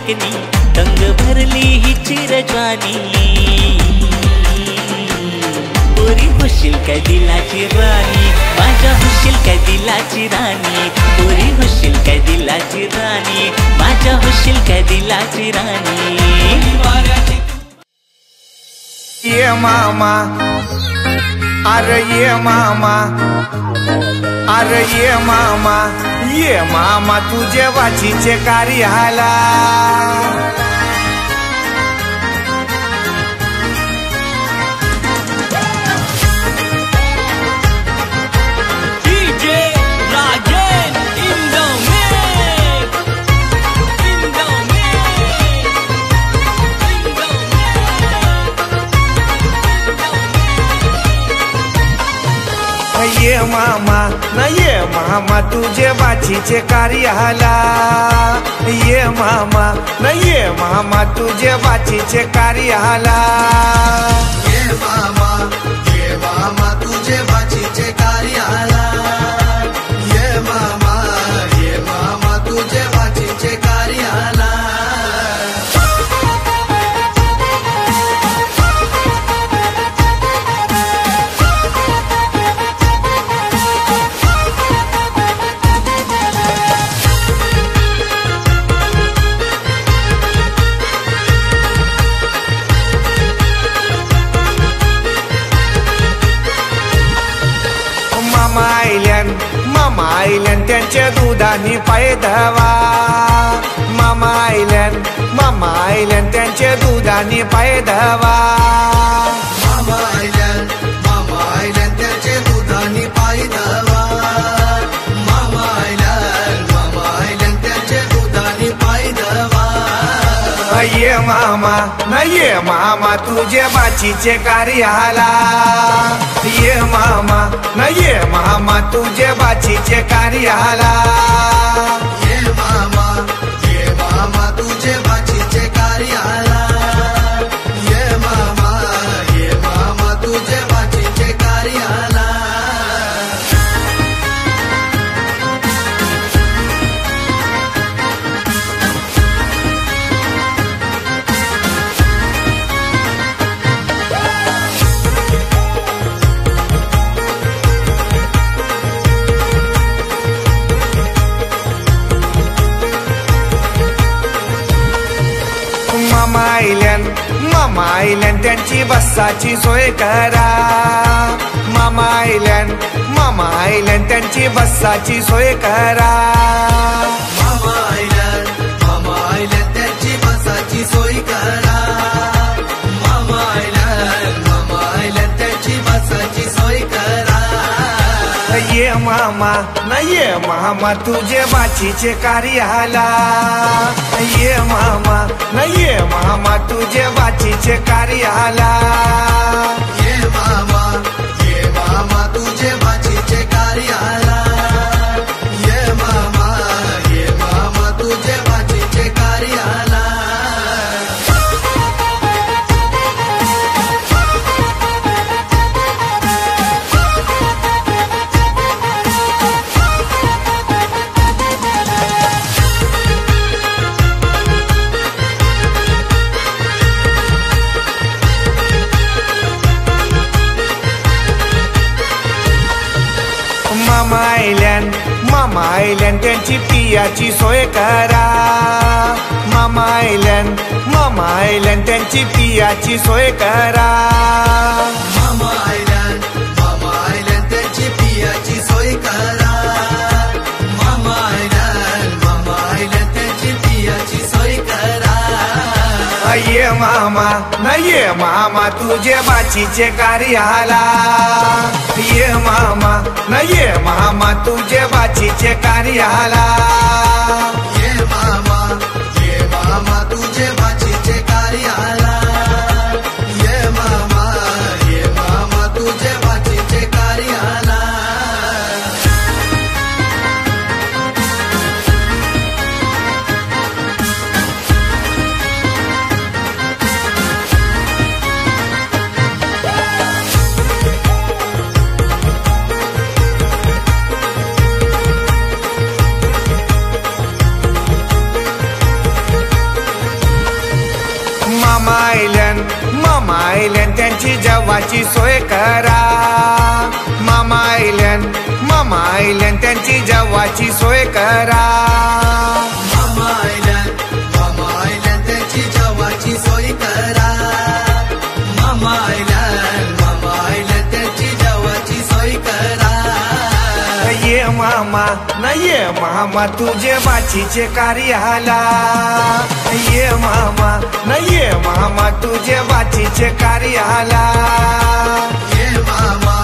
देखणी दंग भरली हिची रजवानी पोरी होशील काय दिलाची राणी माझ्या होशील काय दिलाची राणी पोरी होशील काय दिलाची राणी माझ्या होशील काय दिलाची राणी ये मामा अरे ये मामा अरे ये मामा तुझे वाचीचे कार्याला ये मामा न ये मामा तुझे बाचीचे कार्याला ये मामा न ये मामा तुझे बाचीचे कार्याला ये मामा तुझे बाचीचे कार्याला ये मामा तुझे बाचीचे कार्याला मामा आयल्यान त्यांच्या दुधानी पाय धवा मामा आयल्यान त्यांच्या दुधानी पाय धवा मामा आयल्यान त्याचे दुधानी पाय धवा मामा आयल्यान त्याचे दुधानी पाय धवा ये मामा न ये मामा तुझे बाचीचे कार्याला ये मामा न ये मामा तुझे बाचीचे कार्याला ये मामा तुझे बाचीचे कार्याला ये मामा तुझे बाचीचे कार्याला मामा आयल्यान त्यांची बसाची सोय करा मामा आयल्यान त्यांची बसाची सोय करा मामा आयल्यान त्यांची बसाची सोय करा मामा आयल्यान त्यांची बसाची सोय करा ये मामा न ये मामा तुझे बाचीचे कार्याला ये मामा न ये मामा तुझे बाचीचे कार्याला ये मामा तुझे बाचीचे कार्याला ये मामा तुझे बाचीचे कार्याला मामा आयल्यान त्यांची पियाची सोय करा मामा आयल्यान त्यांची पियाची सोय करा मामा आयल्यान त्यांची पियाची सोय करा मामा आयल्यान त्यांची पियाची सोय करा ये मामा न ये मामा तुझे बाचीचे कार्याला ये मामा न ये मामा तुझे बाचीचे कार्याला ये मामा तुझे बाचीचे कार्याला ये मामा तुझे बाचीचे कार्याला मामा आयल्यान त्यांची जेवाची सोय करा. मामा आयल्यान त्यांची जेवाची सोय करा. मामा आयल्यान त्यांची जेवाची सोय करा. मामा आयल्यान त्यांची जेवाची सोय करा. ये मामा न ये मामा तुझे बाचीचे कार्याला. ये मामा न ये मामा तुझे बाचीचे कार्याला. ये मामा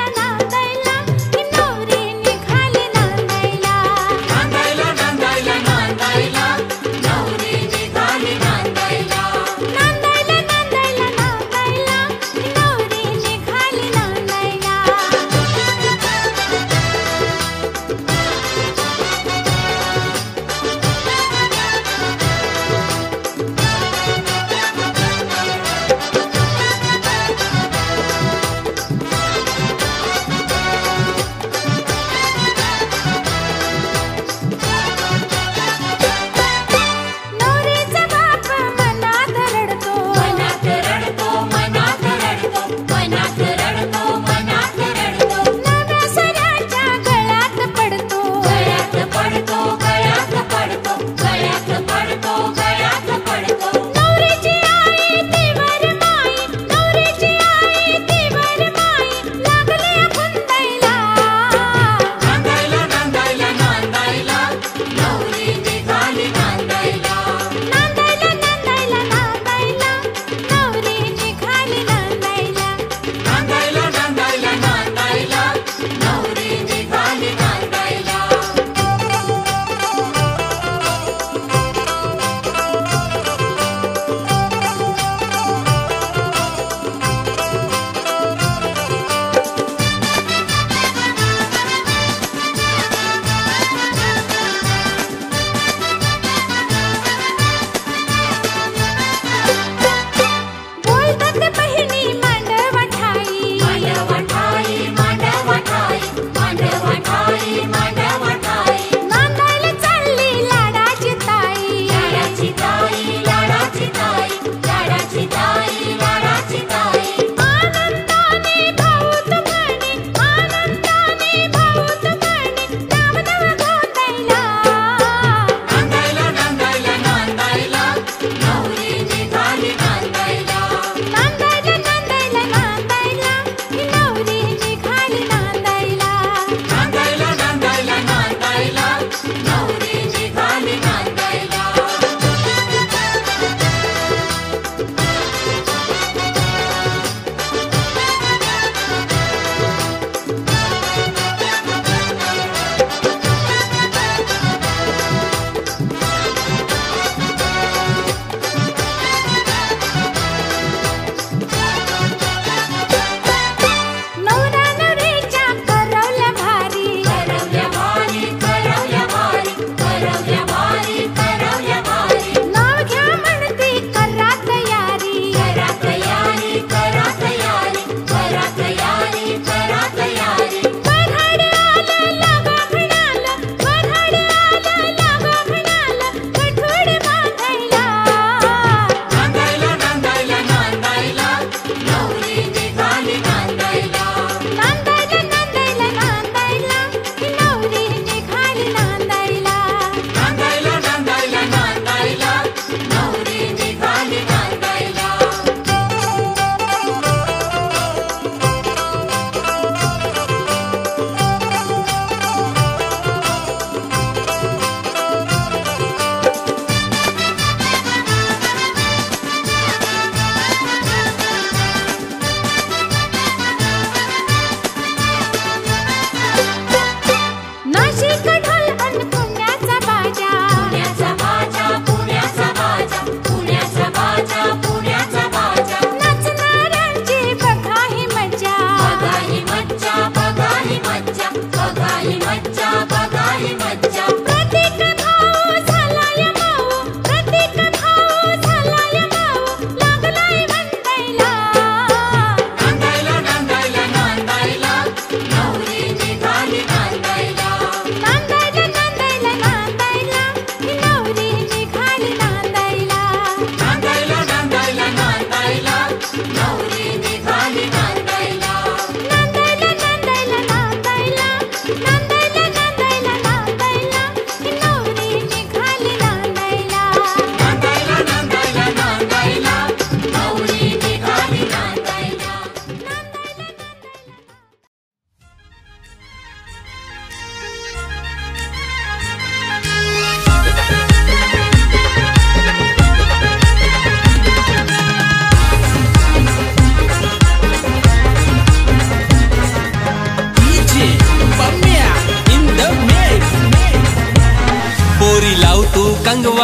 नांदायला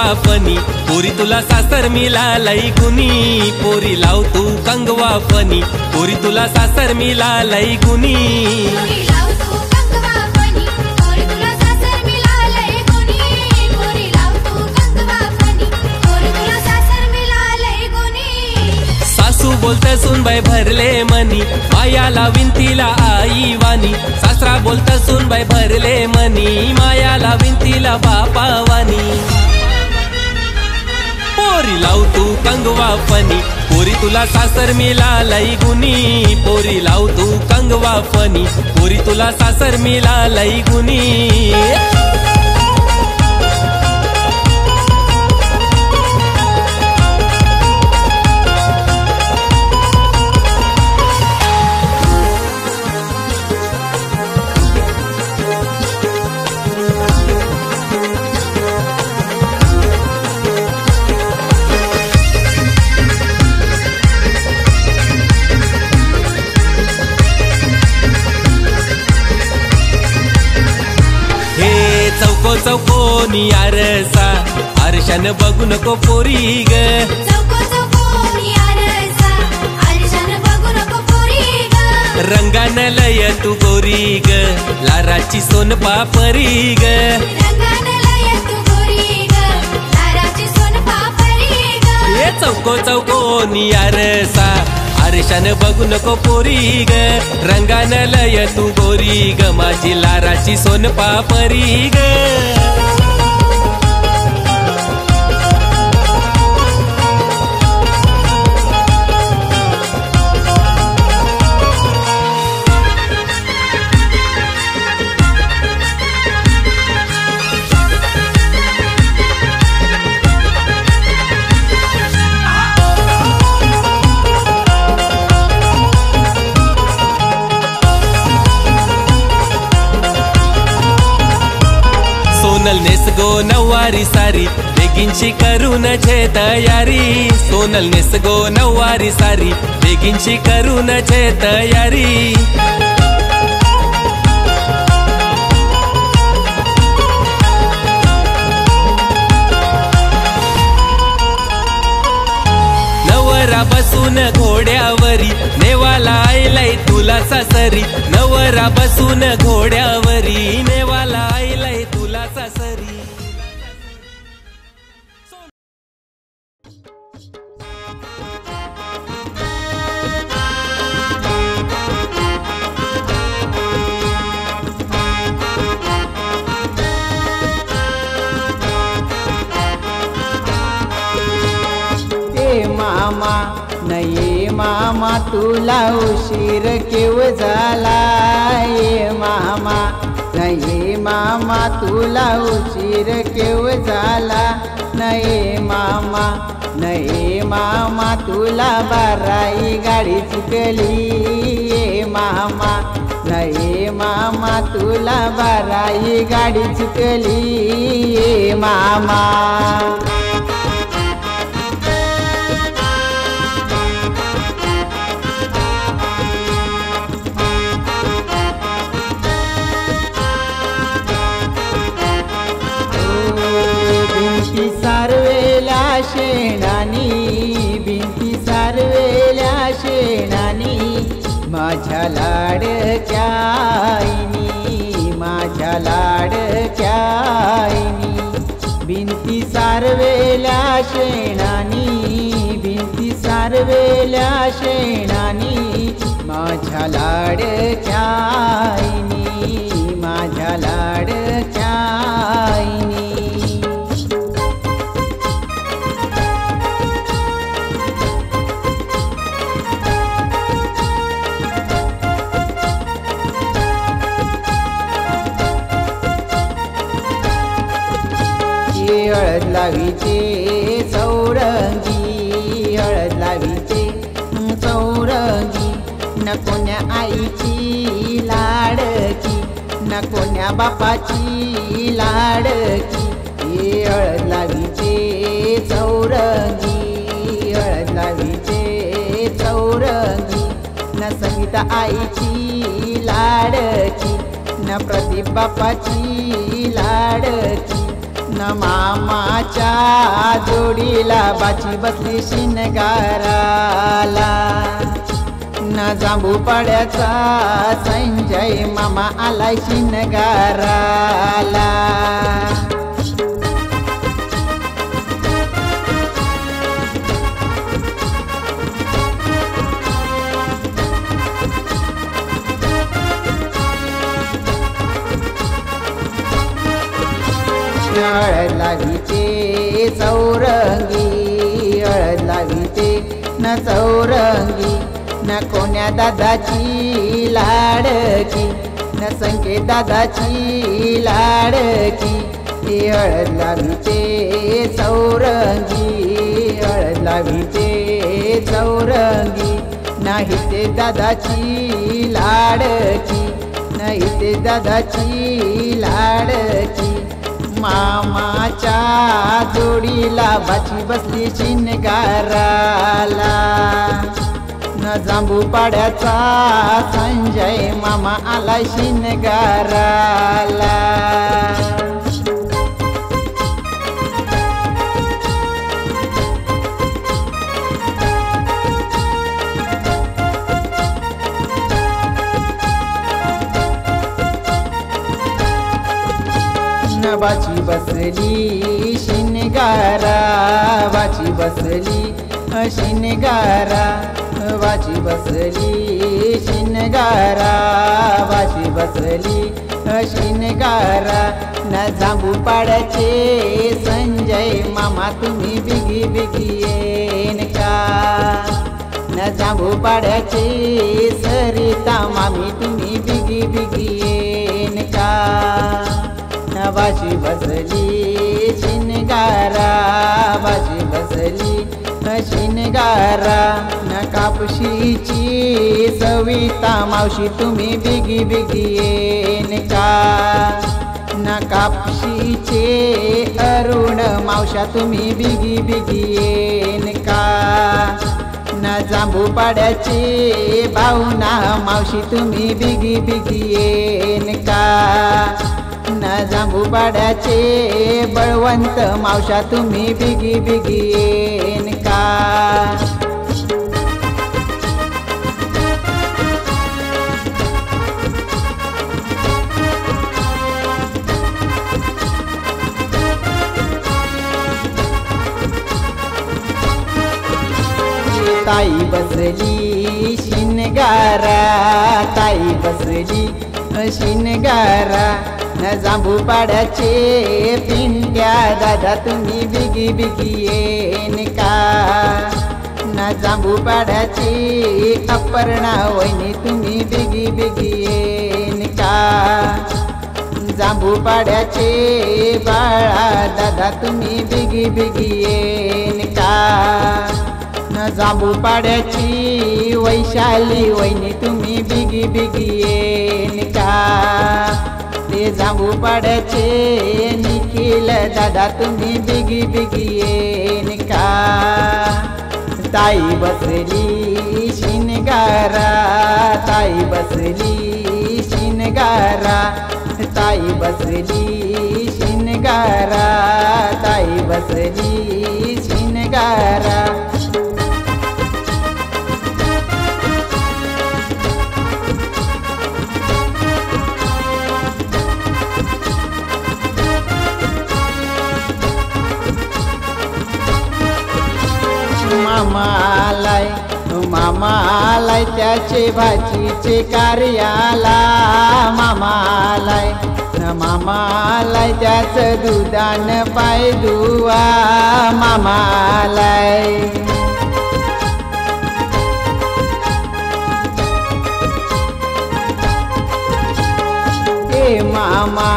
कंगवा फनी पोरी तुला सासर मिळालंय गुनी पोरी लाव तू कंगवा फनी पोरी तुला सासर मिळालंय गुनी बोलत सुनबाई भरले मनी मायाला विंतीला आई वाणी सासरा बोलत सुनबाई भरले मनी मायाला विंतीला बापा वाणी पोरी लाव तू कंगवा फनी पोरी तुला सासर मिळालंय गुनी पोरी लाव तू कंगवा फनी पोरी तुला सासर मिळालंय गुनी चौकोनी आरसा आरशान बघू नको पोरी ग रंगान लय तू गोरी ग लाराची सोन पापरी ग ये चौकोनी आरसा आरशान बघू नको पोरी ग रंगान लय तू गोरी ग माझी लाराची सोन पापरी ग सोनल नेस गो नववारी सारी बेगिनची करून छे तयारी सोनल नेस गो नववारी सारी बेगिनची करून छे तयारी नवरा बसून घोड्यावरी नेवाला आयलाय तुला सासरी नवरा बसून घोड्यावरी नेवाला आयलाय तुला सासरी मामा नये मामा तुला उशीर केव झाला ये मामा नये मामा तुला उशीर केव झाला नये मामा तुला बाराई गाडी चुकली ये मामा नये मामा तुला बाराई गाडी चुकली ये मामा भिंती सारवेल्या शेणानी माझ्या लाडक्या आईनी माझ्या लाडक्या आईनी भिंती सारवेल्या शेणानी भिंती सारवेल्या शेणानी माझ्या लाडक्या आईनी माझ्या लाडक्या आईनी हळद लावीचे चौरंगी हळद लावीचे चौरंगी न कोण्या आईची लाडकी न कोण्या बापाची लाडकी हळद लावीचे चौरंगी हळद लावीचे चौरंगी न संगीता आईची लाडकी न प्रदीप बापाची लाडकी न मामाच्या जोडीला बाची बसली शिनगाराला न जांभू पाड्याचा संजय मामा आलाय शिनगाराला हळद लावीचे चौरंगी हळद लावीचे न चौरंगी न कोण्या दादाची लाडकी न संकेत दादाची लाडकी हळद लावीचे चौरंगी हळद लावीचे चौरंगी नाही ते दादाची लाडकी नाही ते दादाची लाडकी मामाच्या जोडीला बाची बसली शिनगाराला न जांभू पाड्याचा संजय मामा आला शिनगाराला बाची बसली शिनगारा बाची बसली शिनगारा बाची बसली शिनगारा बाची बसली शिनगारा न जांभू पाड्याचे संजय मामा तुम्ही बिगी बिगी येन का न जांभू पाड्याचे सरिता मामी तुम्ही बिगी बिगी येन का बाची बसली शिनगारा बाची बसली शिनगारा न कापशीची सविता मावशी तुम्ही बिगी बिगी येन का न कापशीचे अरुण मावशा तुम्ही बिगी बिगी येन का न जांभू पाड्याचे भावना मावशी तुम्ही बिगी बिगी येन का न जांभू पाड्याचे बळवंत मावशा तुम्ही बिगी बिगी येन का ताई बसली शिनगारा ताई बसली शिनगारा न जांभू पाड्याचे पिंट्या दादा तुम्ही बिगी बिगी येन का न जांभू पाड्याची अपर्णा वहिनी तुम्ही बिगी बिगी येन का जांभू पाड्याचे बाळा दादा तुम्ही बिगी बिगी येन का न जांभू पाड्याची वैशाली वहिनी तुम्ही बिगी बिगी येन का ते जांभू पाड्याचे निखिल दादा तुम्ही बिगी बिगी येन का ताई बसली शिनगारा ताई बसली शिनगारा ताई बसली शिनगारा ताई बसली शिनगारा मामालाय त्याचे भाजीचे कार्याला मामालाय मामालाय त्याचं दुधान पाय दुवा मामालाय ए मामा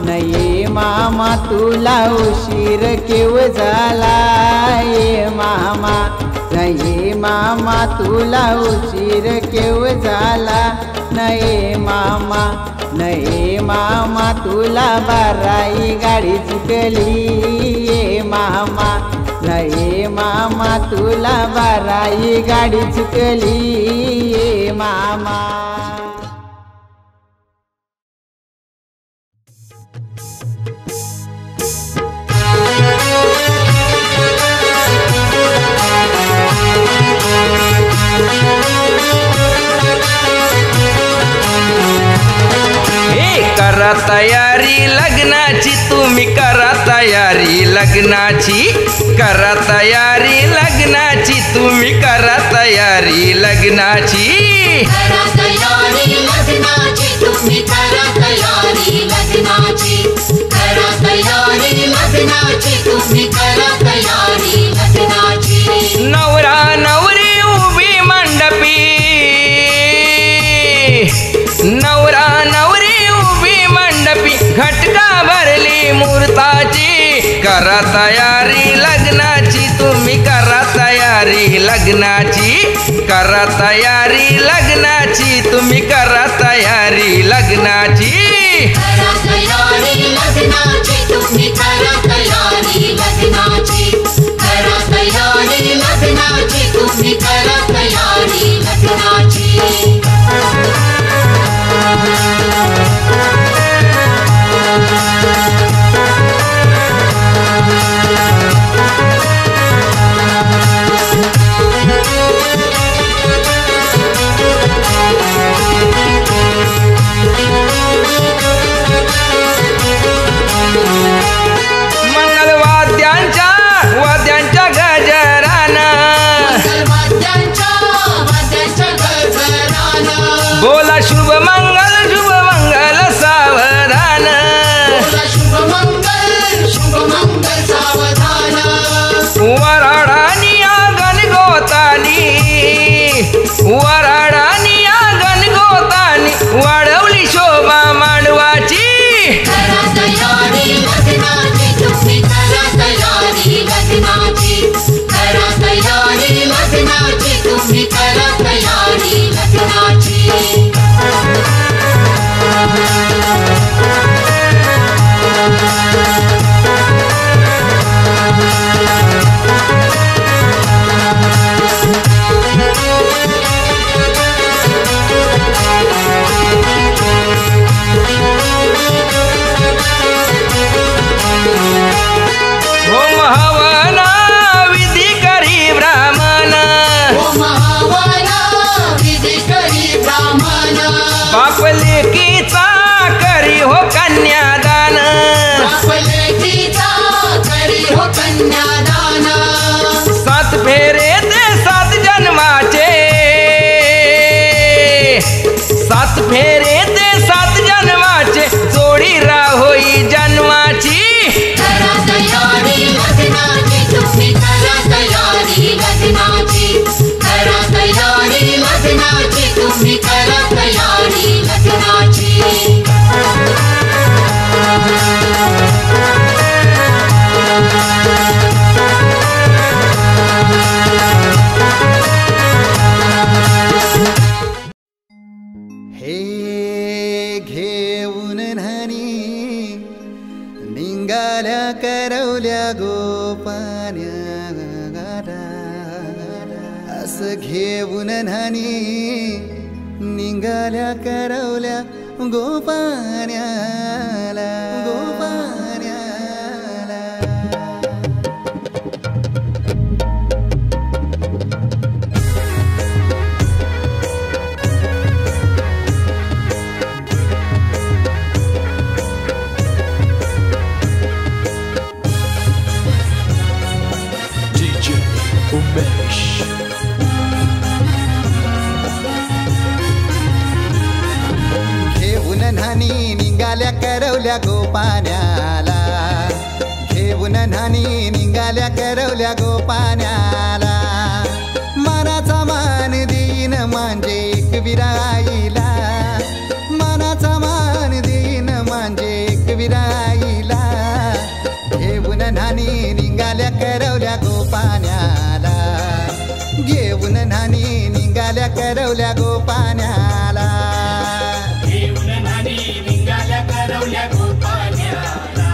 नाही मामा तुला उशीर केव झाला ए मामा नाही मामा तुला उशीर केव झाला नाही मामा नाही मामा तुला बाराई गाडी चुकली ए मामा नाही मामा तुला बाराई गाडी चुकली ए मामा करा तयारी लग्नाची, तुम्ही करा तयारी लग्नाची, करा तयारी लग्नाची, तुम्ही करा तयारी लग्नाची, करा तयारी लग्नाची, तुम्ही करा तयारी लग्नाची, करा तयारी लग्नाची, तुम्ही करा तयारी लग्नाची. नवरा नवरी उभी मंडपी, नवरा नवरी उभी मंडपी, घटका भरली मुहूर्ताची, करा तयारी लग्नाची, तुम्ही करा तयारी लग्नाची, करा तयारी लग्नाची, तुम्ही करा तयारी लग्नाची, करा तयारी लग्नाची, तुम्ही करा तयारी लग्नाची, करा तयारी लग्नाची, तुम्ही करा तयारी लग्नाची. वाद्यांच्या गजरानं, बोला शुभ मंगल सावधान, वराडानी आंगण गोतानी, वराडानी आंगण गोतानी, वाढवली शोभा मांडवाची, करा तयारी लग्नाची, तुम्ही करा तयारी लग्नाची, करा तयारी लग्नाची, तुम्ही करा तयारी लग्नाची. होम हवन विधी करी ब्राह्मण, होम हवन विधी करी ब्राह्मण, बाप लेकीचा करी हो कन्यादान, बाप लेकीचा करी हो कन्यादान, 7 फेरे ते 7 जन्माचे, 7 फेरे ते 7 जन्माचे, जोडी राहोई जन्माची, करा तयारी लग्नाची, तुम्ही करा तयारी लग्नाची, करा तयारी लग्नाची, तुम्ही करा तयारी लग्नाची. हे घेऊन न्हाणी निघाल्या करवल्या गोपान्या, असं घेऊन न्हाणी निघाल्या करवल्या गोपान्याला, गोपान्याला. घेऊन न्हाणी निघाल्या करवल्या गोपान्याला, घेऊन न्हाणी निघाल्या करवल्या गोपान्याला, मनाचा मान देईन म्हणजे एकविराईला, मनाचा मान देईन म्हणजे एकविराईला, घेऊन न्हाणी निघाल्या करवल्या गोपान्याला, घेऊन न्हाणी निघाल्या करवल्या गोपान्याला, घेऊन न्हाणी निघाल्या करवल्या गोपान्याला,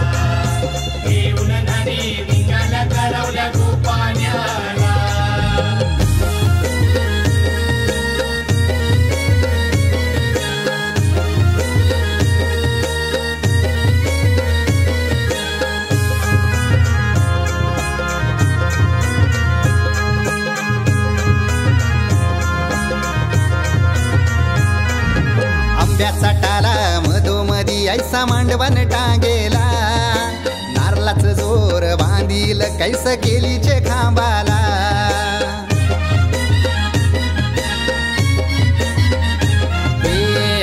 घेऊन न्हाणी निघाल्या करवल्या गोपान्याला. आंब्याचा टाला मधोमधी ऐसा मांडवन टांगेला नारलाच जोर बांधील कैस केलीचे खांबाला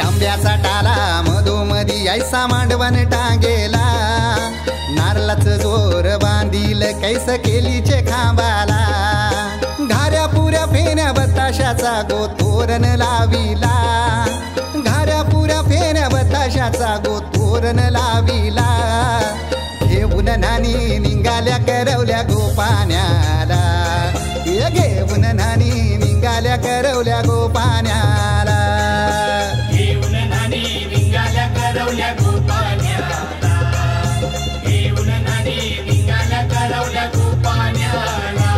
आंब्याचा टाला मधोमधी ऐसा मांडवन टांगेला नारलाच जोर बांधील कैस केलीचे खांबाला घाऱ्या पुऱ्या फेण्या बताशाचा गोतोरण लाविला घाऱ्या पुऱ्या फेण्या बताशाचा गोतोरण लाविला घेऊन नानी निघाल्या करवल्या गोपाण्याला घेऊन नानी निघाल्या करवल्या गोपाण्याला घेऊन नानी निघाल्या करवल्या गोपाण्याला घेऊन नानी निघाल्या करवल्या गोपाण्याला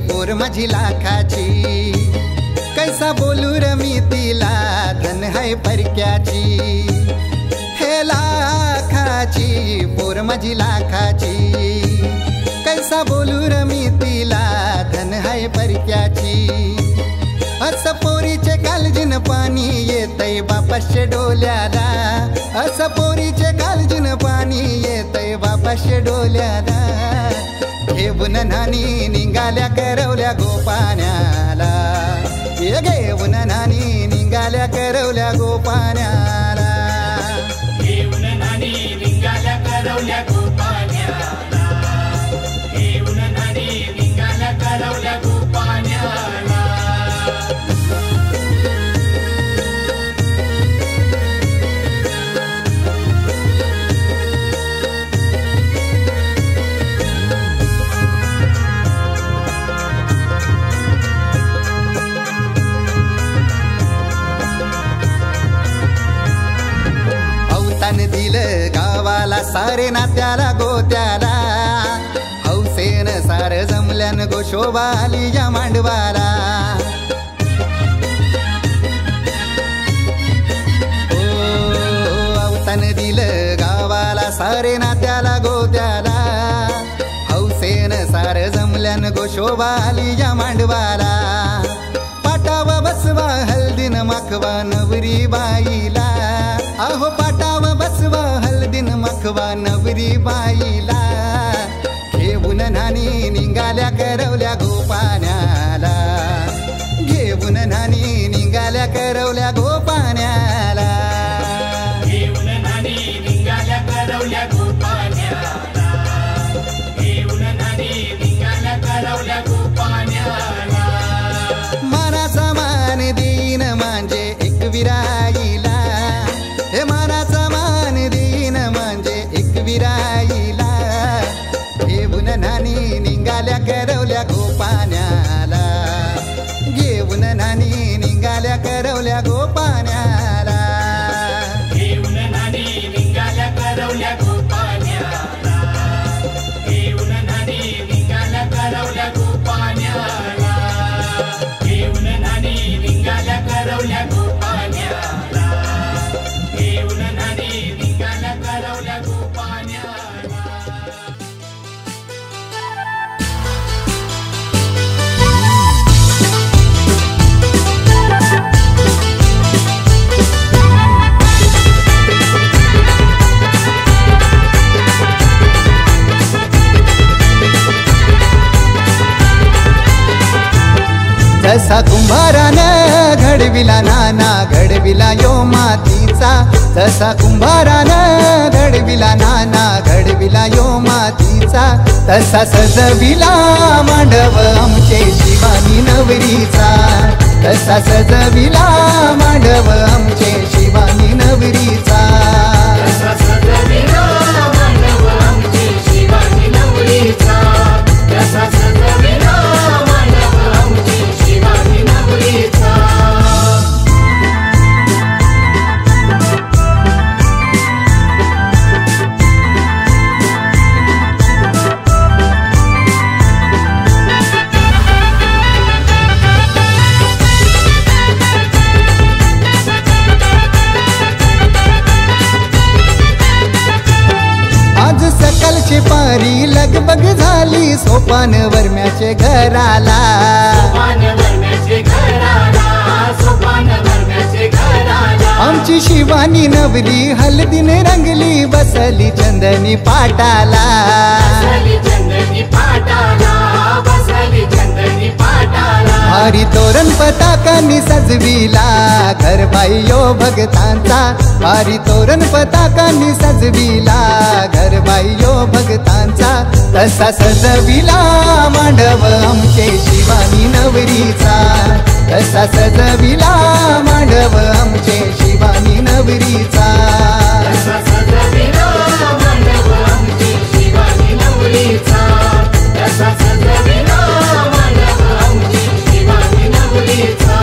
पोर माझी लाखाची कैसा बोलू र मी तिला धन है परक्याची हे लाखाची पोर माझी लाखाची कैसा बोलू र मी तिला धन है परक्याची अस पोरीचे कालजीन पाणी येतय बापाशे डोल्याला अस पोरीचे कालजीन पाणी येतय बापाशे डोल्याला घेऊन नानी निघाल्या करवल्या गोपाण्याला घेऊन नानी निघाल्या करवल्या गोपाण्याला घेऊन नानी निघाल्या करवल्या गोपाण्याला घेऊन नानी निघाल्या करवल्या गोपाण्याला दिलं गावाला सारे नात्याला गोत्याला हौसेन सार जमल्यान गोशोबा आली या मांडवाला अवतान दिलं गावाला सारे नात्याला गोत्याला हौसेन सार जमल्यान गोशोबा आली या मांडवाला पाटावा बसवा हल्दीन माखवा नवरी बाईला अहो पाटावा बसवा हल्दीन माखवा नवरी बाईला घेऊन नानी निघाल्या करवल्या गोपाण्याला घेऊन नानी निघाल्या करवल्या गोपाण्याला घेऊन नानी निघाल्या करवल्या गोपाण्याला घेऊन नानी निघाल्या करवल्या गोपाण्याला मानाचा मान देईन म्हणजे एक विराईला हे मानाचा मान देईन म्हणजे एक विराईला घेऊन नानी निघाल्या करवल्या गोपाण्याला घेऊन नानी निघाल्या करवल्या गोपाण्याला घेऊन नानी निघाल्या करवल्या गोपाण्याला घेऊन नानी निघाल्या करवल्या गोपाण्याला घेऊन नानी निघाल्या करवल्या गोपाण्याला घेऊन नानी निघाल्या करवल्या गोपाण्याला जसा कुंभारानं घडविला नाना घडविला यो मातीचा जसा कुंभारानं घडविला नाना घडविला यो मातीचा तसा सजविला मांडव आमचे शिवानी नवरीचा तसा सजविला मांडव आमचे शिवानी नवरीचा तसा सजविला मांडव आमचे शिवानी नवरीचा तसा सजविला मांडव आमचे शिवानी नवरीचा परी लगबग झाली सोपान वरम्याचे घराला. आमची शिवानी नवरी हलदीने रंगली बसली चंदनी पाटाला. भारी तोरण पताकांनी सजविला घरबाई यो भगतांचा. भारी तोरण पताकांनी सजविला घरबाई यो भगतांचा. तसा सजविला मांडव आमचे शिवानी नवरीचा. तसा सजविला मांडव आमचे शिवानी नवरीचा. तसा सजविला मांडव आमचे शिवानी नवरीचा. तसा सजविला मांडव आमचे शिवानी नवरीचा.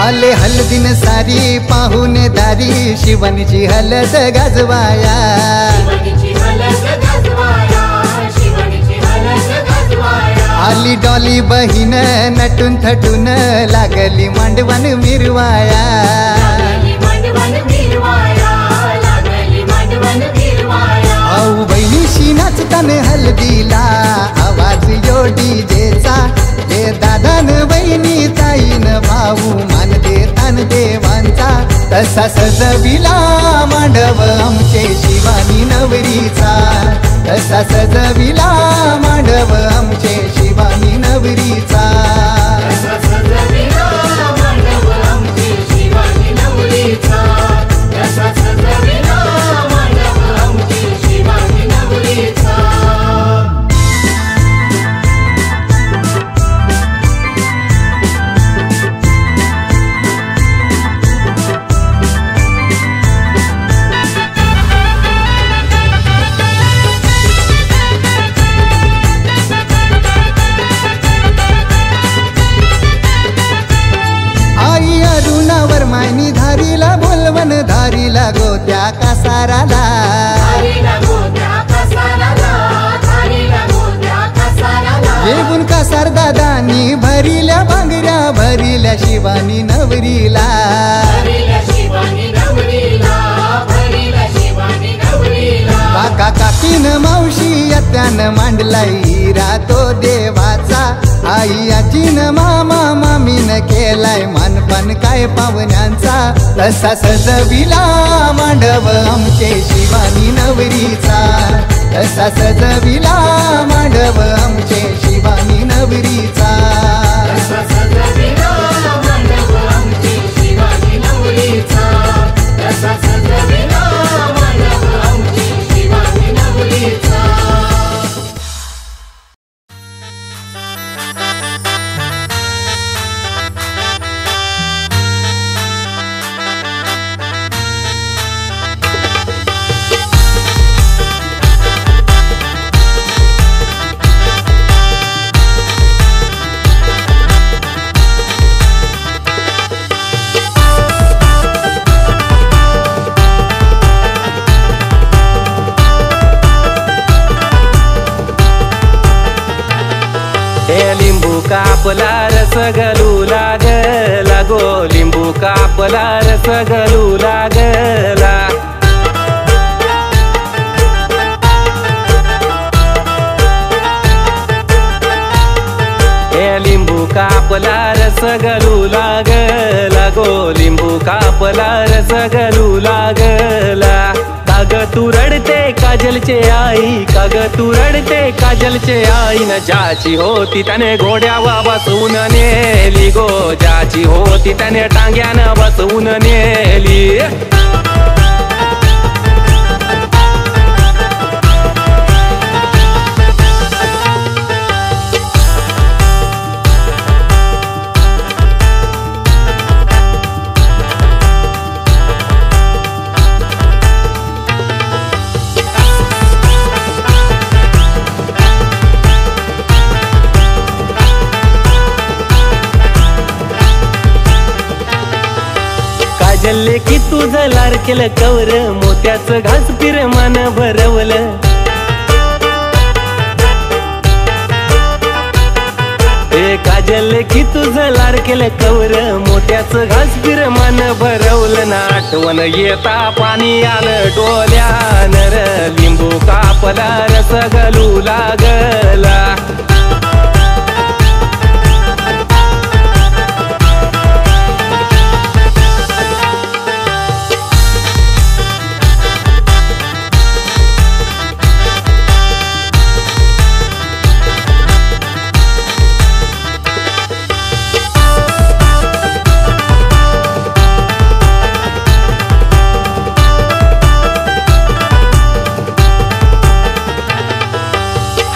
आले हलदीन सारी पाहून दारी शिवानीची हलद गाजवाया. आली डॉली बहीण नटून थटून लागली मांडवण मिरवाया. भाऊ बहिणीशी नाचताना हलदीला आवाज यो डीजेचा. हे दादान बहिणी ताईन भाऊ मान देतान देवांचा. तसा सजविला मांडव आमचे शिवानी नवरीचा. तसा सजविला मांडव आमचे शिवानी नवरीचा. तसा सजविला मांडव आमचे शिवानी नवरीचा. तसा सजविला मांडव आमचे शिवानी नवरीचा. मायनी धारीला बोलवन धारीला गोत्या कासाराला. येऊन कासार दादानी भरिल्या भांगऱ्या भरिल्या शिवानी नवरीला. काका काकीन मावशी यात्यान मांडलाय हिरा तो देवाचा. आई आजीन मामा मामीन केलाय मानपान काय पाहुण्यांचा. तसा सजविला मांडव आमचे शिवानी नवरीचा. तसा सजविला मांडव आमचे शिवानी नवरीचा. तसा सजविला मांडव आमचे शिवानी नवरीचा. तसा सजविला मांडव आमचे शिवानी नवरीचा. लिंबू कापला रस गलू लागला गो. लिंबू कापला रस गलू लागला. लिंबू कापला रस गलू लागला गो. लिंबू कापला रस गलू लागला. काग तू रडते काजलचे आई. काग तू रडते काजलचे आई. न ज्याची होती त्याने घोड्यावा बसवून नेली गो. ज्याची होती त्याने टांग्यानं बसवून नेली. काजल की तुझं लाडकेलं कवर मोत्याचं घास पिरमान भरवलं काजल की तुझं लाडकेलं कवर मोत्याचं घास पिरमान भरवलं ना आठवण येता पाणी आलं डोल्यानं र लिंबू कापला रस गलू लागला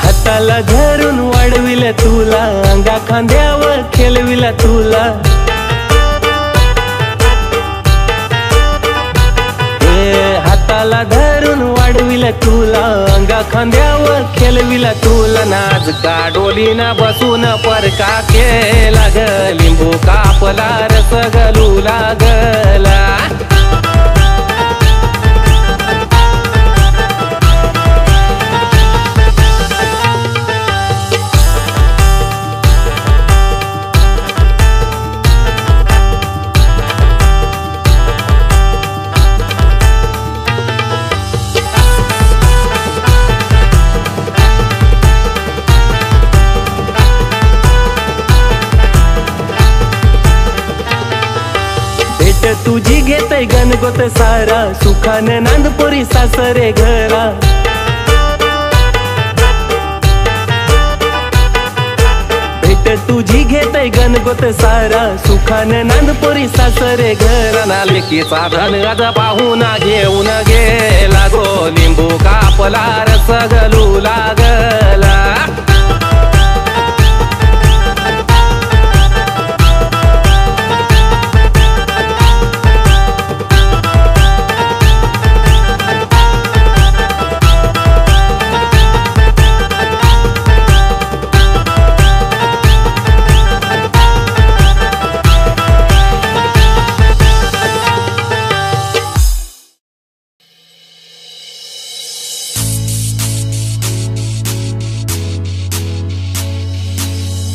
हाताला धरून वाढविलं तुला अंगा खांद्यावर खेळविला तुला हाताला धरून वाढविलं तुला अंगा खांद्यावर खेळविला तुला नाच का डोलीना बसून परका केला ग लिंबू कापला रस गलू लागला तुझी घेतय गणगोत सारा सुखाने नांदपोरी सासरे घरा भेट तुझी घेतय गणगोत सारा सुखाने नांदपोरी सासरे घरा नाले की साधन आज पाहून घेऊन गेला गो लिंबू कापला रस गलू लागला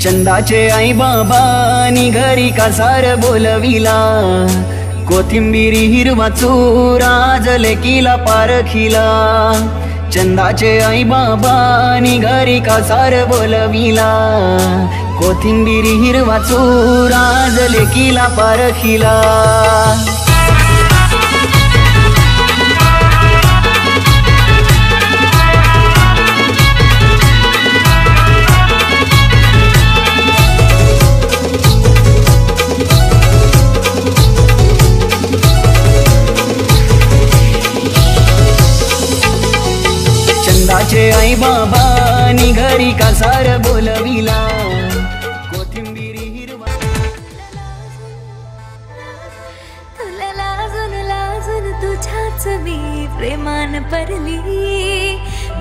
चंदाचे आई बाबानी घरी कासार बोलविला कोथिंबिरी हिरवा चुरा जले किला पारखिला चंदाचे आई बाबानी घरी कासार बोलविला कोथिंबिरी हिरवा चुरा जले किला पारखिला चंदाचे आई बाबानी घरी कासार बोलविला कोथिंबिरी हिरवा तुला लाजून लाजून तुझ्याच मी प्रेमान परली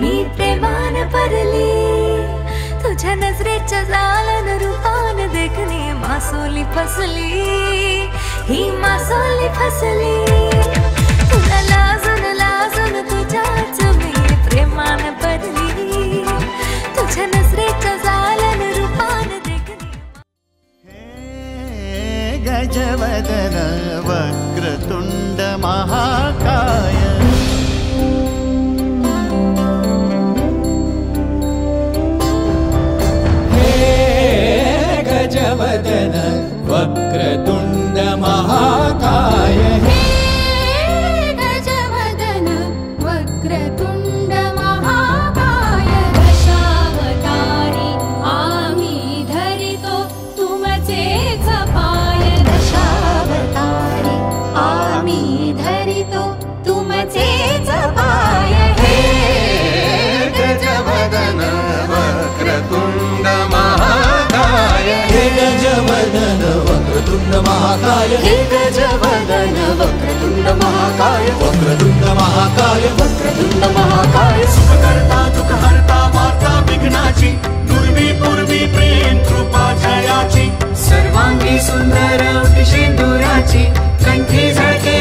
मी प्रेमान परली तुझ्या नजरेच्या जालन रूपान देखणे मासोली फसली ही मासोली फसली तुला लाजून लाजून तुझ्याच मी प्रेमान परली तुझ्या नजरेच्या जालन रूपान देखणे गजवदन वक्रतुंड महाकाय गजवदन वक्रतुंड महाकाय गजवदन वक्रतुंड महाकाय दशावतारी आम्ही धरितो तुमचेच पाय दशावतारी आम्ही धरितो तुमचेच पाय हे गजवदन वक्रतुंड महाकाय हे गजवदन वक्रतुंड महाकाय हे गजवदन वक्रतुंड महाकाय वक्रतुंड महाकाय वक्रतुंड महाकाय सुखकर्ता दुःखहर्ता माता विघ्नाची दुर्वी पूर्वी प्रेम कृपा जयाची सर्वांगी सुंदर सिंदुराची कंठी झळके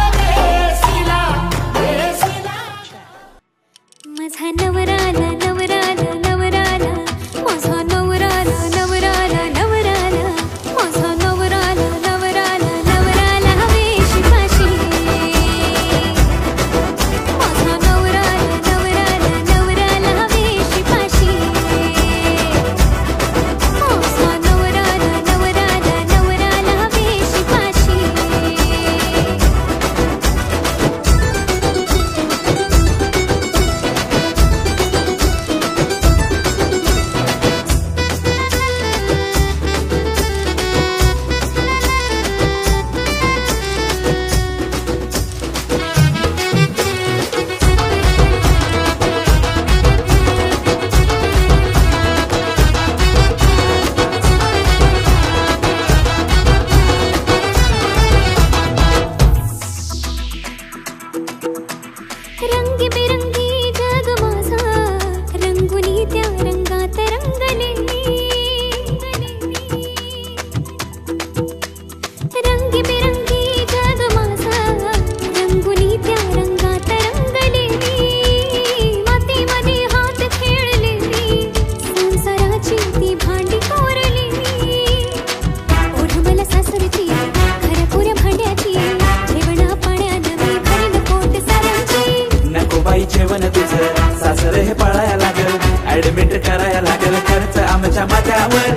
रामच्या माथ्यावर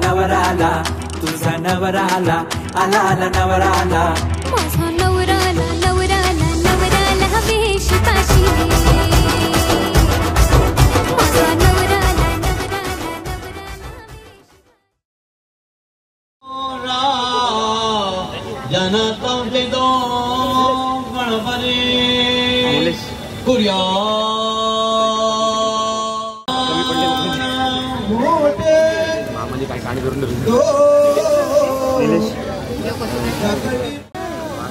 नवराला तुझा नवराला आला नवराला माझा नवराला नवराला नवराला हवेशी पाशी माझा नवराला नवराला जना तोंडले दो गणपती कुर्या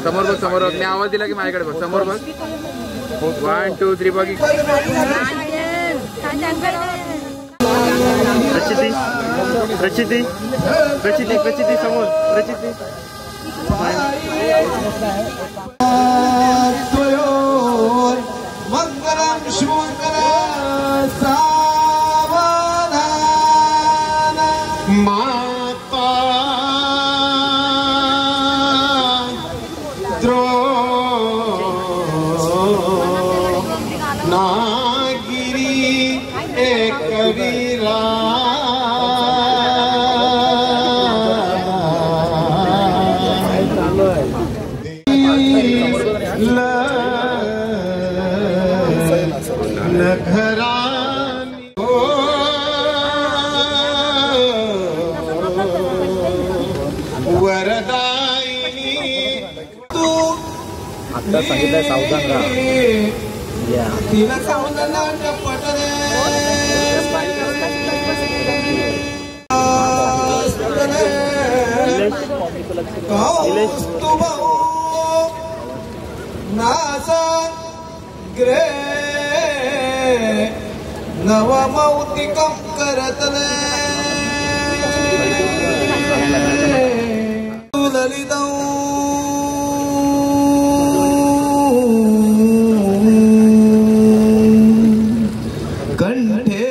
समोर बघ समोर बघ. मी आवाज दिला की माझ्याकडे बघ. समोर बघ. 1 2 3 बघ. प्रचिती प्रचिती प्रचिती प्रचिती समोर प्रचिती मंगलम शुभंकरम सावधान माता नागिरी एक वीरा घरानी वरदायिनी तू आता सांगितलं सावधान राहा. तिला सावधानाच्या पटरे तू भाऊ नासा ग्रे नवमौतिकं करतले ललितौ कंठे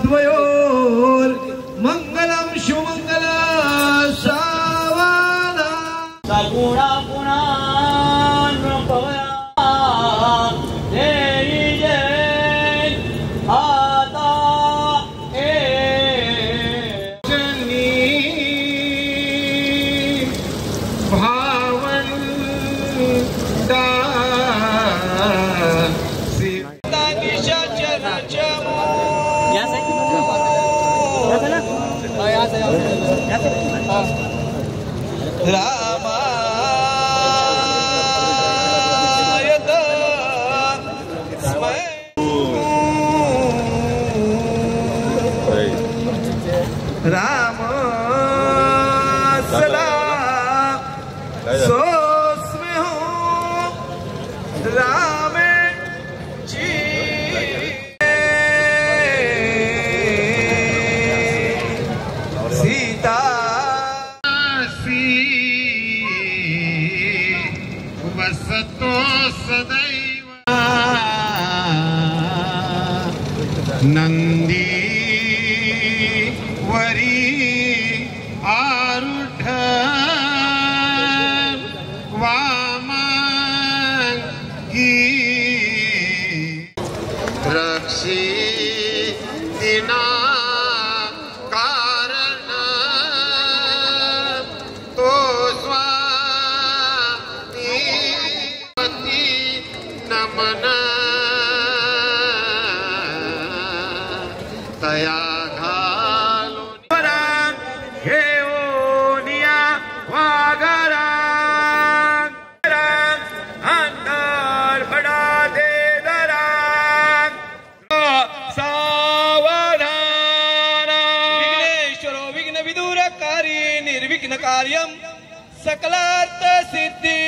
द्वयोर मंगलम शुमंगला सावधान सगुणा पुणा राम सदा सोस्मे हो राम जी सीता सी वसतो सदैव नंदी वरी आरूढ वामगी रक्षी दिना कारण तो स्वामी पती नमन तया घालून घेऊनिया वागरा अंतर बडा दे दरा सावधान विघ्नेश्वरो विघ्न विदूरकारी निर्विघ्न कार्यम सकलार्थ सिद्धी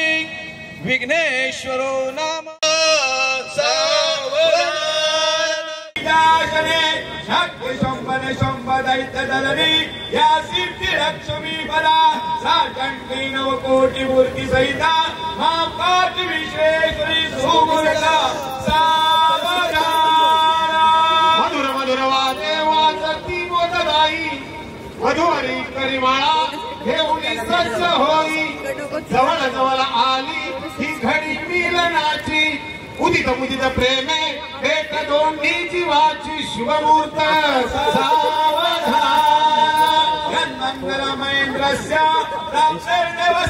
विघ्नेश्वरो नाम या सिद्धी लक्ष्मी बरा साठ्यांशी नवकोटी मूर्ती सहिता महापाठ विश्वेश्वरी सुमूर्ता मधुर मधुर वादे वाजती मोदबाई वधूवरी करिमाळा घेऊन सज्ज होई जवळ जवळ आली ही घडी मिलनाची उदित मुदित प्रेमे भेट दोन्ही जीवाची शुभमुहूर्त सावधान महेंद्रस्य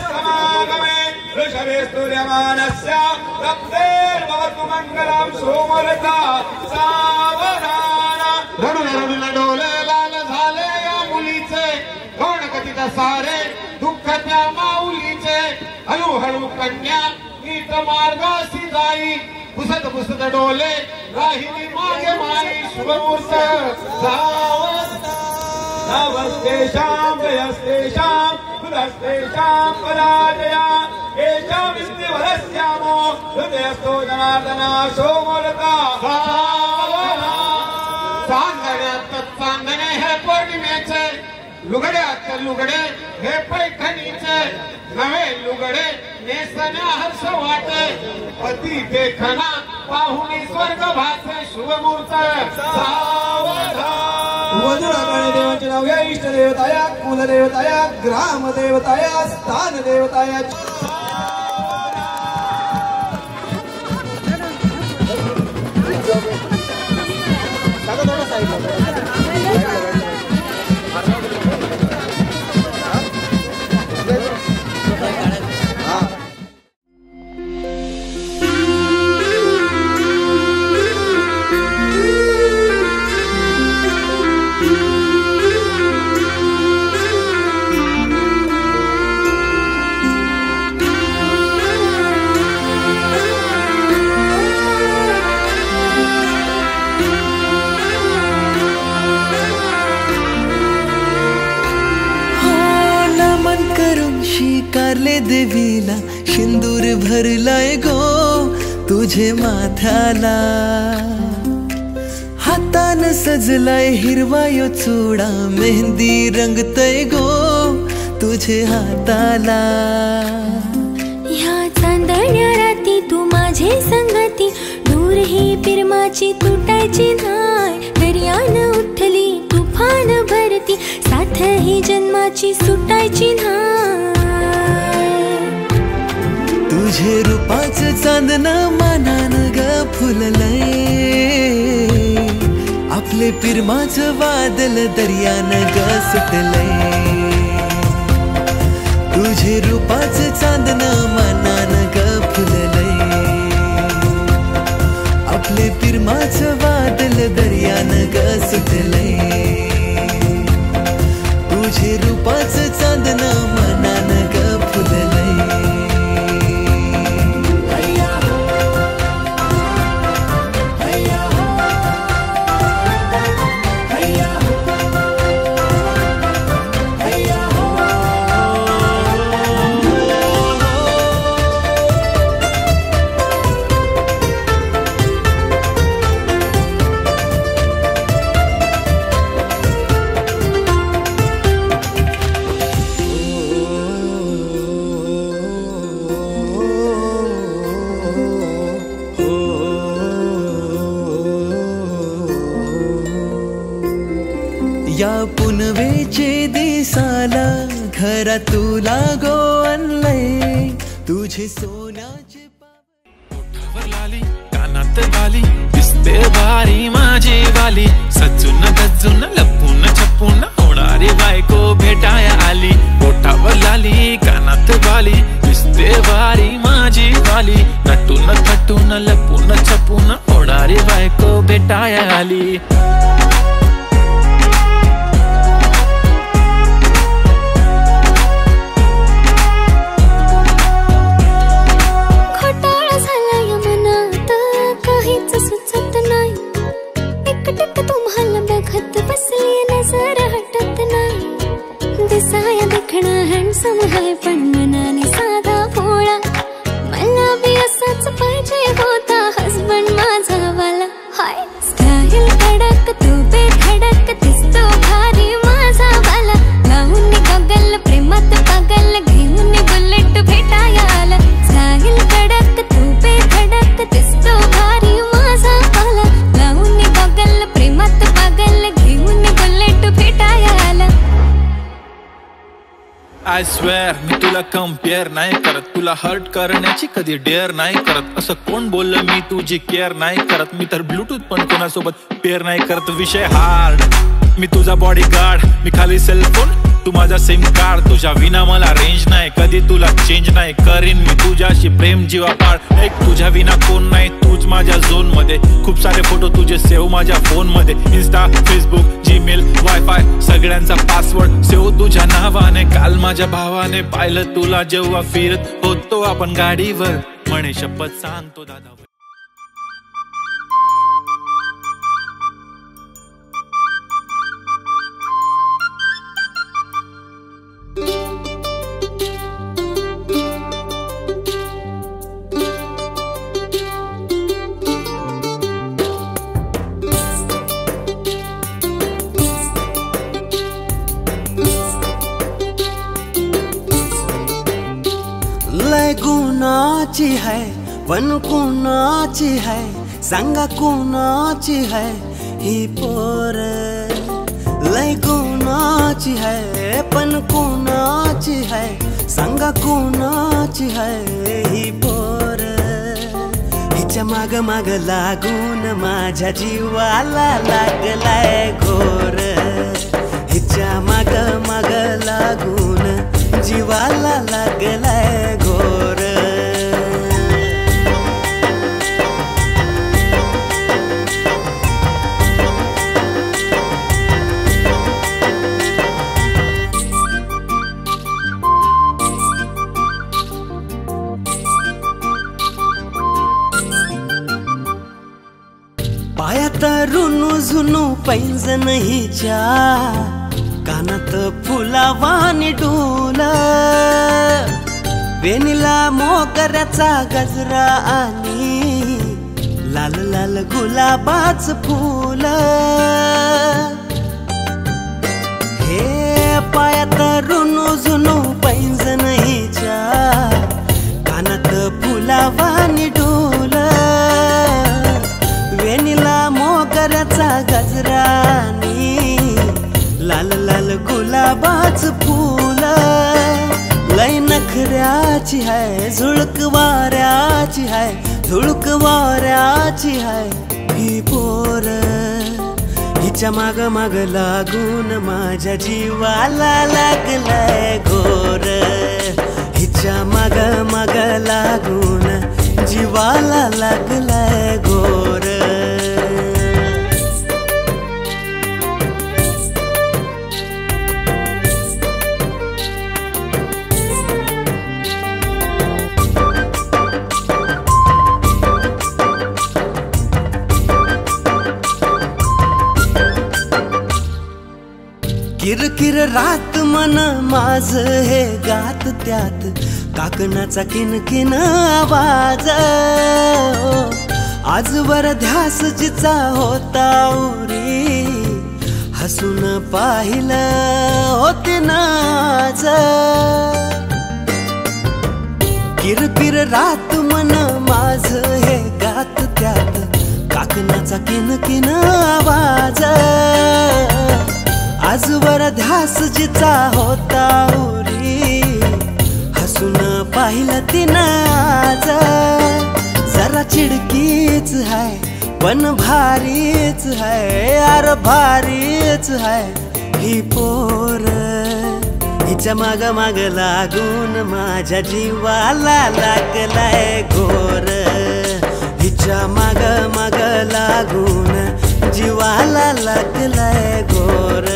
समागमे ऋषभे स्तूर्यमानस्य रक्तेर्भवतु मंगलम सोमरता सावधान रडून रडून डोले लाल झाले या मुलीचे कोण कथित सारे दुःख त्या माऊलीचे हळूहळू कन्या नीत मार्गासी जाई पुसत पुसत डोले राहिली मागे माई शुभमुहूर्त नमस्तेषां जयस्तेषां पुनस्तेषां पराजया येषां विष्णुवरस्यामो हृदयस्थो जनार्दना सोमलता चांदण्यात चांदणे हे पौर्णिमेचे लुगड्यात लुगडे हे पैठणीचे नवे लुगडे नेसण्या हर्ष वाटे पती देखना पाहुणी स्वर्ग भासे शुभमुहूर्त वधूराकडे देवाचे नाव या इष्ट देवताया कुलदेवताया ग्रामदेवताया स्थान देवताया कारले देवीला सिंदूर भरलाय गो तुझे माथ्याला हातान सजलाय हिरवायो चुडा मेहंदी रंगतय गो तुझे हाताला ह्या चांदण्या राती तू माझे संगती दूर ही पिरमाची तुटायची नाय दर्यान उठली तुफान भरती साथ ही जन्माची सुटायची नाय तुझे रूपाचं चांदन मानान ग फुललय आपले पिरमाचं वादल दर्यान ग सुटलय तुझे रूपाचं चांदन मानान ग फुललय आपले पिरमाचं वादल दर्यान ग सुटलय तुझे रूपाचं चांदन मानान ग फुललय या पुनवेचे दिसाला घरा तुला गो आणलंय तुझे सोन्याचे ओठावर लाली कानात बाली दिसते भारी माझी वाली सजून गजून लपून छपून होणारी बायको भेटाया आली ओठावर लाली कानात बाली दिसते भारी माझी वाली नटून थटून लपून छपून होणारी बायको भेटाया आली तुम्हाला बघत बसली नजर हटत नाही दिसाया देखणा हँडसम हाय पण मनाने साधा भोळा मला बी असाच पाहिजे होता हसबंड माझा वाला हाय स्टाईल कडक तू बेधडक दिसतो भारी माझा वाला लावून गगल प्रेमात पागल घेऊन बुलेट भेटाया आला स्टाईल कडक तू बेधडक दिसतो भारी माझा वाला लावून गगल प्रेमात पागल घेऊन बुलेट भेटाया आला I swear मी तुला कंपेअर नाही करत तुला हर्ट करण्याची कधी डेअर नाही करत असं कोण बोललं मी तुझी केअर नाही करत मी तर ब्लूटूथ पण कोणासोबत पेअर नाही करत विषय हार्ड मी तुझा बॉडी गार्ड मी खाली सेलफोन तू माझा सिम कार्ड तुझ्या विना मला रेंज नाही कधी तुला चेंज नाही करीन मी तुझ्याशी प्रेम जीवापाड एक तुझ्या विना कोण नाही तूच माझ्या झोन मध्ये खूप सारे फोटो तुझे सेव्ह माझ्या फोन मध्ये इंस्टा फेसबुक जीमेल वायफाय सगळ्यांचा पासवर्ड सेव्ह तुझ्या नावाने काल माझ्या भावाने पाहिलं तुला जेव्हा फिरत होतो आपण गाडीवर म्हणे शपथ सांगतो दादा गुनाची है पण कुणाची है सांगा कुणाची है ही पोर लय गुनाची है पण कुणाची है सांगा कुणाची है ही पोर हिच्या माग माग लागून माझ्या जीवाला लागलाय घोर हिच्या माग माग लागून जीवाला लागलाय घोर पायात रुनू झुनू पैंजण हिच्या कानात फुलावानी डोल वेणीला मोगऱ्याचा गजरा आणि लाल लाल गुलाबाच फूल हे पायात रुनू झुनू पैंजण हिच्या कानात फुलावानी डोल वेणीला मोगऱ्याचा गजरानी लाल लाल गुलाबाच फूल लय नखऱ्याची है झुळक वाऱ्याची है झुळक वाऱ्याची है ही पोर हिच्या माग माग लागून माझ्या जीवाला लागलाय घोर हिच्या माग माग लागून जीवाला लागलाय घोर किरकिर रात मन माझ हे गात त्यात काकणाचा किनकिन आवाज आजवर ध्यास जिचा होता उरी हसून पाहिलं होते नाज किरकिर रात मन माझ हे गात त्यात काकणाचा किनकिन आवाज आजवर ध्यास जिचा होता उरी, हसून पाहिलं तिनं आज. जरा चिडकीच हाय पण भारीच हाय, यार भारीच हाय ही पोर. हिच्या माग माग लागून माझ्या जीवाला लागलाय घोर. हिच्या माग माग लागून जीवाला लागलाय घोर.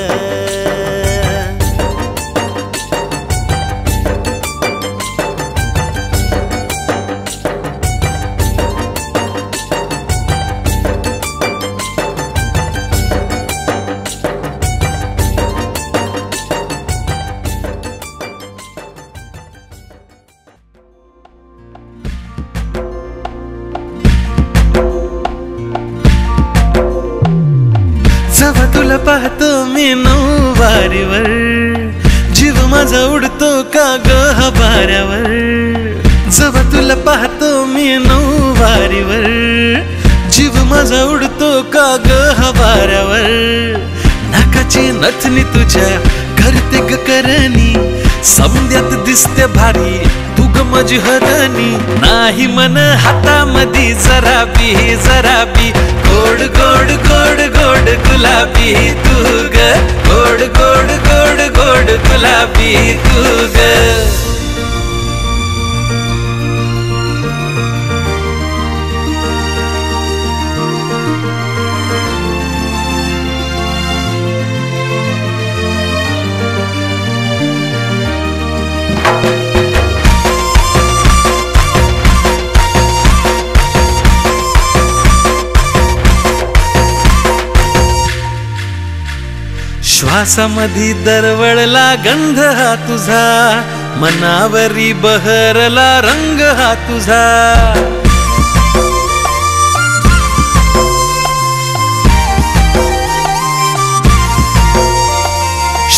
जेव्हा तुला पाहतो मी नऊवारीवर, जीव माझा उडतो का ग हबाऱ्यावर. जेव्हा तुला पाहतो मी नऊवारीवर, जीव माझा उडतो का ग हबाऱ्यावर. नाकाची नथनी तुझ्या करते ग करणी, समद्यात दिसते भारी तू ग माझी हरणी. नाही मन हातामध्ये जरा बी गोड गोड गोड गोड गुलाबी तू ग. गोड गोड गोड गोड गुलाबी तू ग. श्वासामध्ये दरवळला गंध हा तुझा, मनावरी बहरला रंग हा तुझा.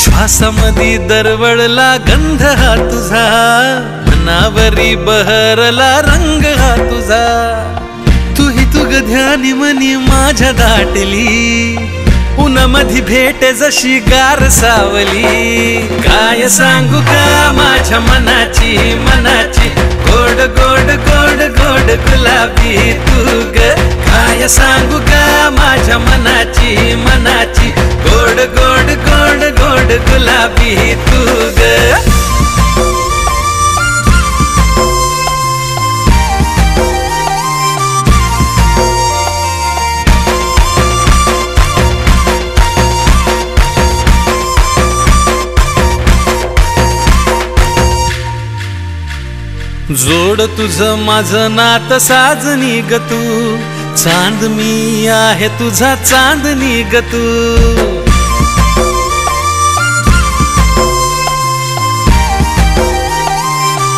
श्वासामध्ये दरवळला गंध हा तुझा, मनावरी बहरला रंग हा तुझा. तुही तुग ध्यानी मनी माझ्या दाटली, उन्हामध्ये भेट जशी गार सावली. काय सांगू का माझ्या मनाची मनाची, गोड गोड गोड गोड गुलाबी तू ग. काय सांगू का माझ्या मनाची मनाची, गोड गोड गोड गोड गुलाबी तू ग. जोड तुझं माझं नात साजनी ग तू, चांद मी आहे तुझा चांदणी ग तू.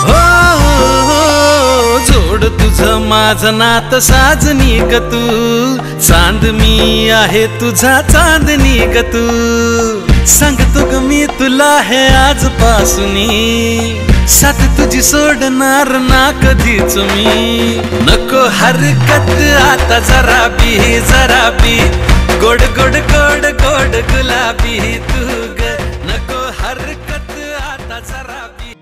हो जोड तुझं माझं नात साजनी ग तू, चांद मी आहे तुझा चांदणी ग तू. सांगतो ग मी तुला हे आजपासूनी, साथ तुझी सोडणार ना कधीच मी. नको हरकत आता जरा बी गोड गोड गोड गोड गुलाबी तू ग. नको हरकत आता जरा बी.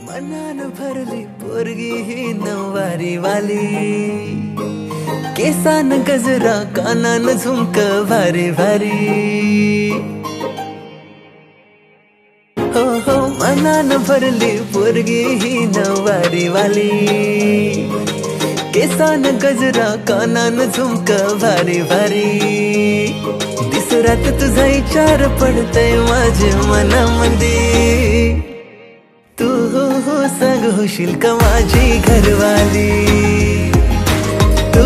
मनान भरली पोरगी ही नऊवारी वाली, केसान गजरा कानान झुमक भारी भारी. हो हो मनान भरली पोरगी ही नऊवारी वाली, केसान गजरा कानान झुमक भारी भारी. दिसरात तुझा विचार पडतय माझ्या मनामध्ये, तू हो सांग होशील का माझी घरवाली. तू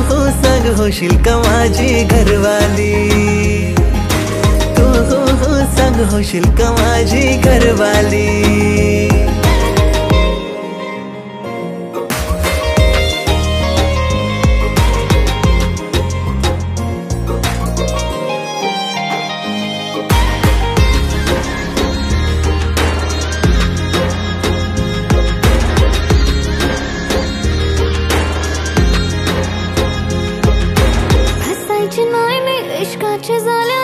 हो सांग होशील का माझी घरवाली. तू हो सांग होशील का माझी घरवाली. हसायची नाही मी इश्काचे झाले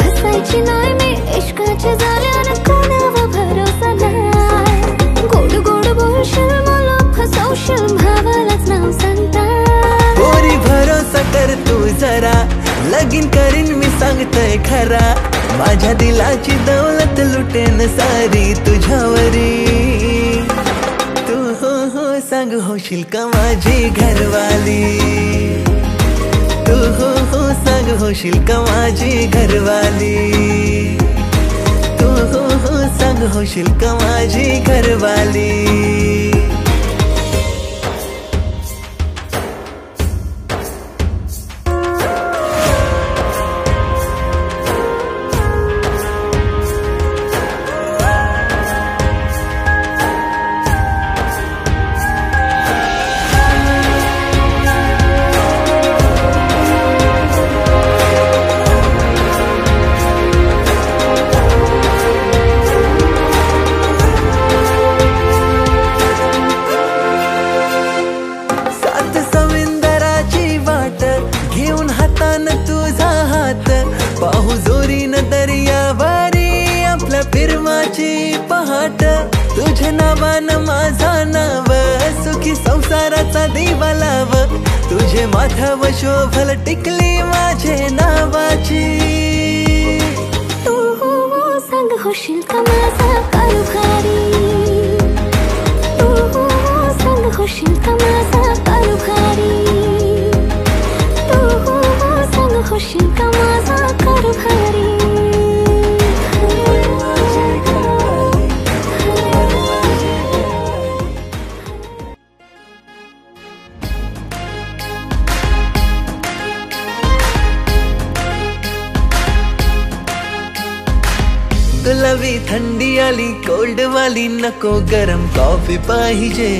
हसायची नाही मी इश्काच्या जाळ्यानं कोणावर भरोसा नाही गोड गोड बोलशील मला फसवशील भावालाच नाव सांगता पोरी भरोसा कर तू जरा लगीन करीन मी सांगतय खरा माझ्या दिलाची दौलत लुटेन सारी तुझ्यावरी तू हो हो सांग होशील का माझी घरवाली तू हो हो सांग होशील का माझी घरवाली तू हो हो सांग होशील का माझी घरवाली पाहू जोरीन दर्यावारी आपल्या फिरमाची पहाट तुझ्या नावानं माझा नाव सुखी संसाराचा दिवा लाव तुझे माथाव शोभल टिकली माझे नावाची तू हो सांग होशील का माझा कारभारी तू हो सांग होशील का माझा कारभारी तू हो सांग होशील का माझा कारभारी गुलाबी थंडी आली कोल्ड वाली नको गरम कॉफी पाहिजे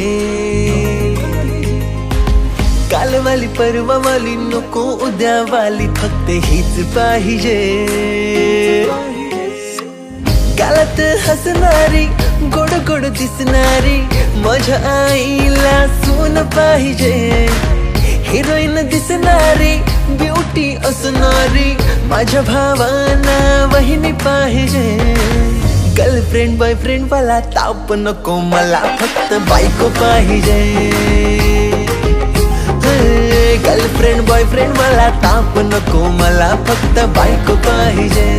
काल वाली परवा वाली नको उद्या वाली फक्त हीच पाहिजे गालात हसणारी गोड गोड दिसणारी माझ्या आईला सून पाहिजे हिरोईन दिसणारी ब्युटी असणारी माझ्या भावाना वहिनी पाहिजे गर्लफ्रेंड बॉयफ्रेंड वाला ताप नको मला फक्त बायको पाहिजे गर्लफ्रेंड बॉयफ्रेंड मला ताप नको मला फक्त बायको पाहिजे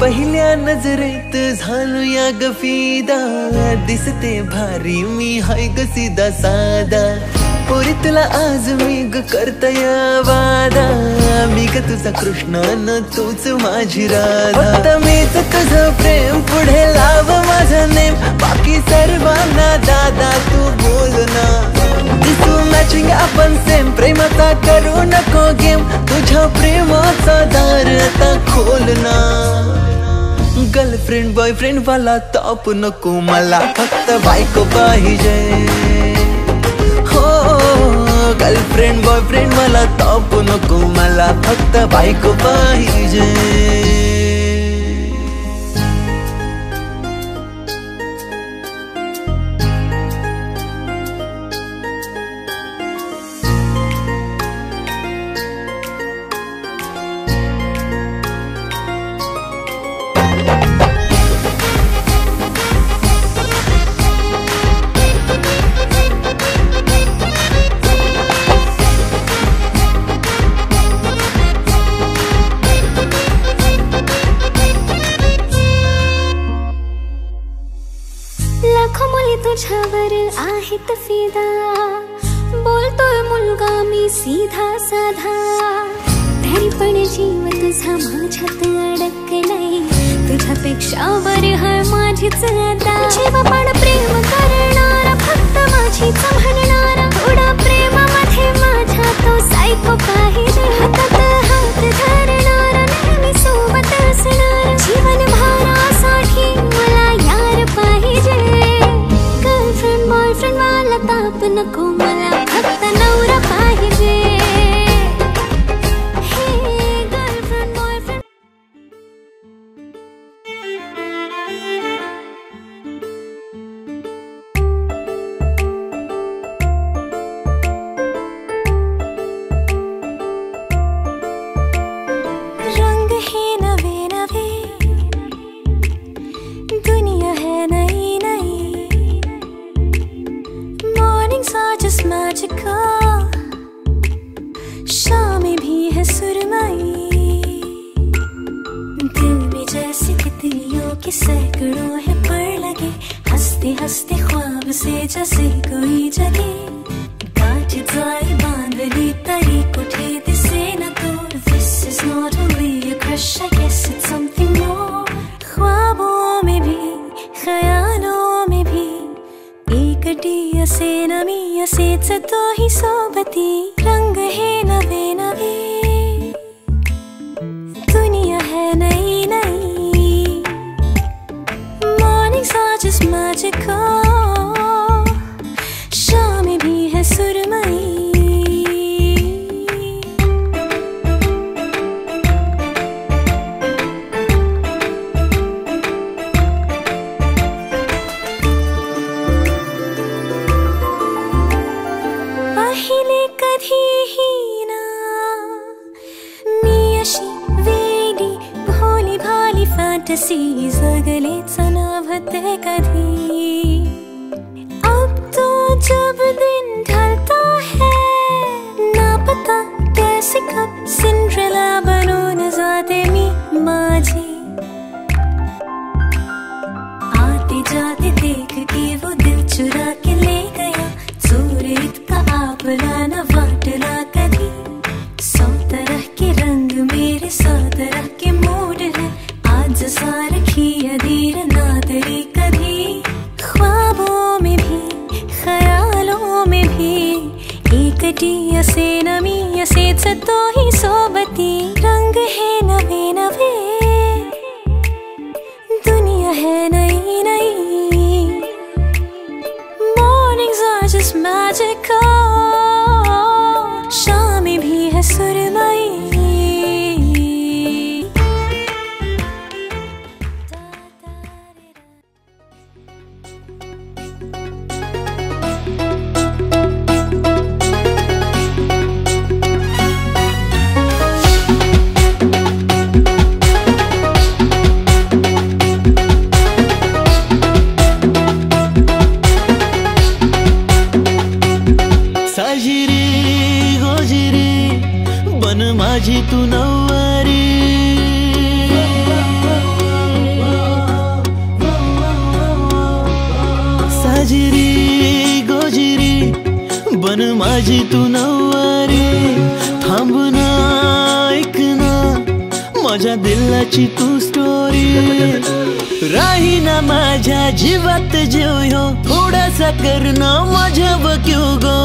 पहिल्या नजरेत झालो या गफिदा दिसते भारी मी हाय ग सीधा साधा पोरी तुला आज मी ग करतया वादा मी ग तुझा कृष्ण न तूच माझी राधा आता मीच तुझं प्रेम पुढे लाव माझं नेम बाकी सर्वांना दादा तू बोल ना दिसू मॅचिंग आपण सेम प्रेमाचा करू नको गेम तुझ्या प्रेमाचा दार आता खोल ना गर्लफ्रेंड बॉयफ्रेंड वाला ताप नको मला फक्त बायको पाहिजे हो गर्लफ्रेंड बॉयफ्रेंड मला ताप नको मला फक्त बायको पाहिजे तुझ्यावर आहेत फिदा बोलतोय मुलगा मी सीधा साधा तरी पण जीव तुझा माझ्यात अडकलाय तुझ्यापेक्षा वर हाय माझीच अदा जीव पण प्रेम करणारा फक्त माझीच म्हणणारा थोडा प्रेमामध्ये शाम भी है सुरमई, दिल में जैसे तितलियों के सैकड़ों है पर लगे, हंसते हंसते ख्वाब से जैसे कोई जगे, गांठ जाए बांध ली तरी उठे दिसे न तो, this is not only a crush, I guess it's something more. ख्वाबों में भी ख्यालों में भी एक डिया से नमिया से तो ही सोबती, रंग है नवे नवे, दुनिया है नई नई, mornings are just magical, शाम भी है सुरमई। पहिले कधीही ना मी अशी वेडी भोली भाली फॅन्टसी जगलेच नावते कधी, अब तो जब दिन ढलता है ना पता कैसे कब सिंड्रेला बनून जाते मी माझी, आते जाते देख के वो दिल चुरा के ले गया, चोर इतका आपला न वाटला कधी, 100 तरह के रंग मेरे 100 तरह के मूड है, आज सारखी अधीर नादरी कधी, ख्वाबों में भी ख्यालों में भी एक डिया से नमिया से तो ही सोबती, रंग है नवे नवे, दुनिया है नई नई, mornings are just magical, शाम भी है सुरमई। साजिरी गोजिरी बन माझी तू नववारी, साजिरी गोजिरी बन माझी तू नववारी, थांब ना ऐक ना माझ्या दिलाची तू स्टोरी, राही ना माझ्या जीवात जीव ह्यो, थोडासा कर ना माझ्या क्यों गो,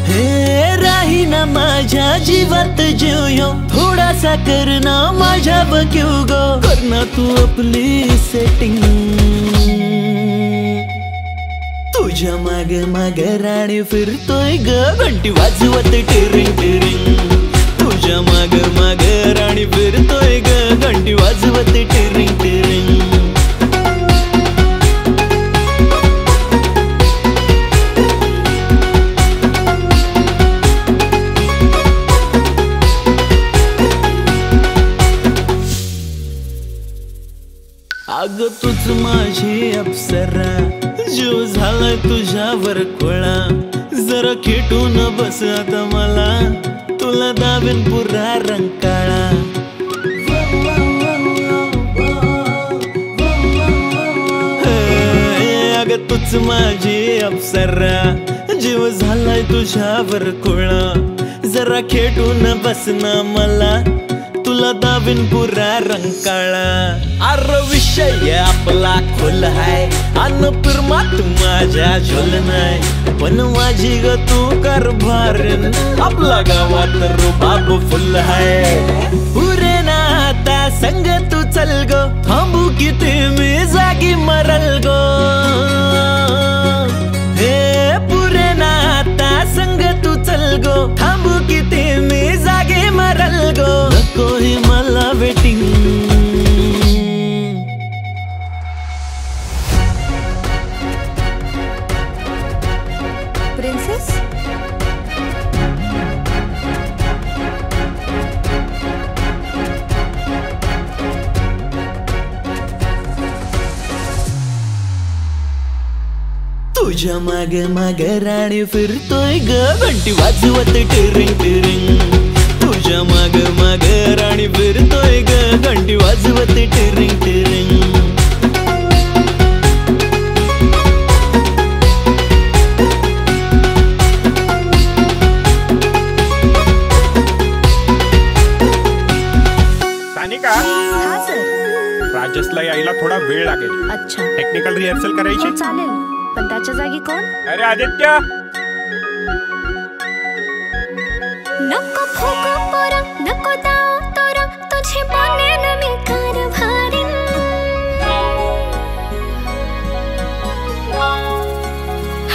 हे राही ना माझ्या जीवात जीव ह्यो, थोडासा कर ना माझ्या क्यों गो, कर ना तू आपली सेटिंग, तुझ्या माग माग राणी फिरतोय ग घंटी वाजवत टिरिंग टिरिंग, तुझ्या माग माग राणी फिरतोय ग घंटी वाजवत टिरिंग टिरिंग, अग तूच माझी अप्सरा, जीव झालाय तुझ्यावर खोळा, जरा खेटून बस आता मला, तुला दाबेन पुरा रंकाळा, अग तूच माझी अप्सरा, जीव झालाय तुझ्यावर खोळा, जरा खेटून बस ना मला, तुला दाबीन पुरा रंकाळा, अर विषय आपला खोल हाय, अन पिरमा तू माझ्या झोल नाय, पण माझी ग तू कारभार, आपला गावात रुबाब फुल हाय, पुरे ना आता संग तू चल गो, थांबू किती मी जागी मरल गो, हे पुरे ना आता संग तू चल गो, थांबू किती मी जागी मरल गो, नको ही मला वेटिंग, प्रिंसेस तुझ्या माग माग राणी फिरतोय ग घंटी वाजवत टिरिंग टिरिंग तुझ्या माग माग राणी फिरतोय ग घंटी वाजवत टिरिंग टिरिंग सानिका राजसला यायला थोडा वेळ लागेल. अच्छा. टेक्निकल रिहर्सल करायची. चालेल, पण त्याच्या जागी कोण? अरे आदित्य. नको फुगो पोरा, नको दाव तोरा, तुझी बनेन मी कारभारी.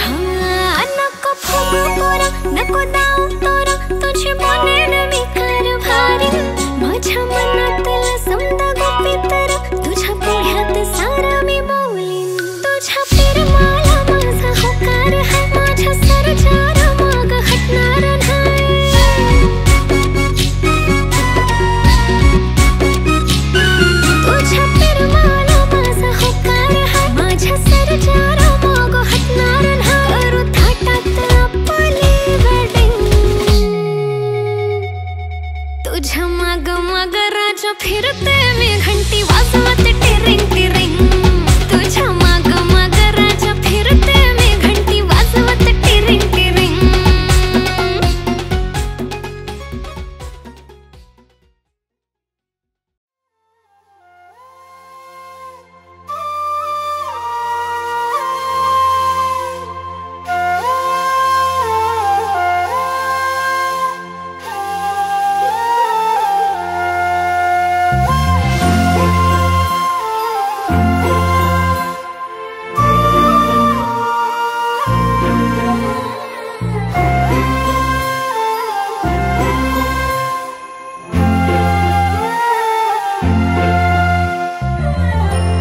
हाँ, नको फुगो पोरा, नको दाव तोरा, तुझी बनेन मी कारभारी. माझ्या मनातला समजा गोपितर, तुझ्या पुढ्यात सारा मी बोलीन. तुझ्या प्रेमाला माझा होकार है, माझ्या सरजारा माग हटणार नाही. तुझ्या प्रेमाला माझा होकार है, माझ्या सरजारा माग हटणार नाही. करू थाटात आपली वेडिंग. तुझ्या माग माग राजा फिरते मी घंटी वाजवत टिरिंग टिरिंग. तुझ्या माग माग राजा फिरते मी घंटी वाजवत टिरिंग टिरिंग.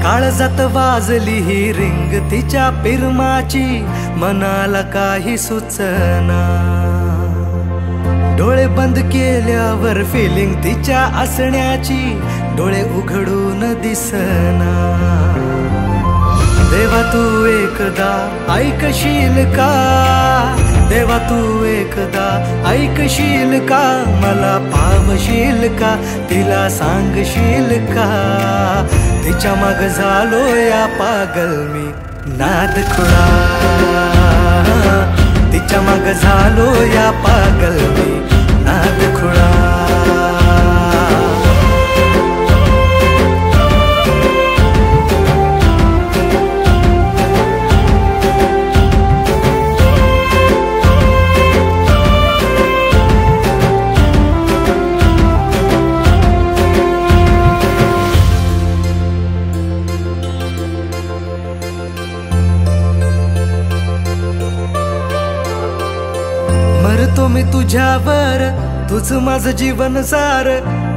काळजात वाजली ही रिंग तिच्या पिरमाची मनाला काही सुचना. डोळे बंद केल्यावर फिलिंग तिच्या असण्याची डोळे उघडून दिसना. देवा तू एकदा ऐकशील का, देवा तू एकदा ऐकशील का, मला पावशील का, तिला सांगशील का. तिच्या माग झालो या पागल मी नाद खुळा. तिच्या माग झालो या पागल मी नाद खुळा. मरतो मी तुझ्यावर, तुझ माझं जीवन सार.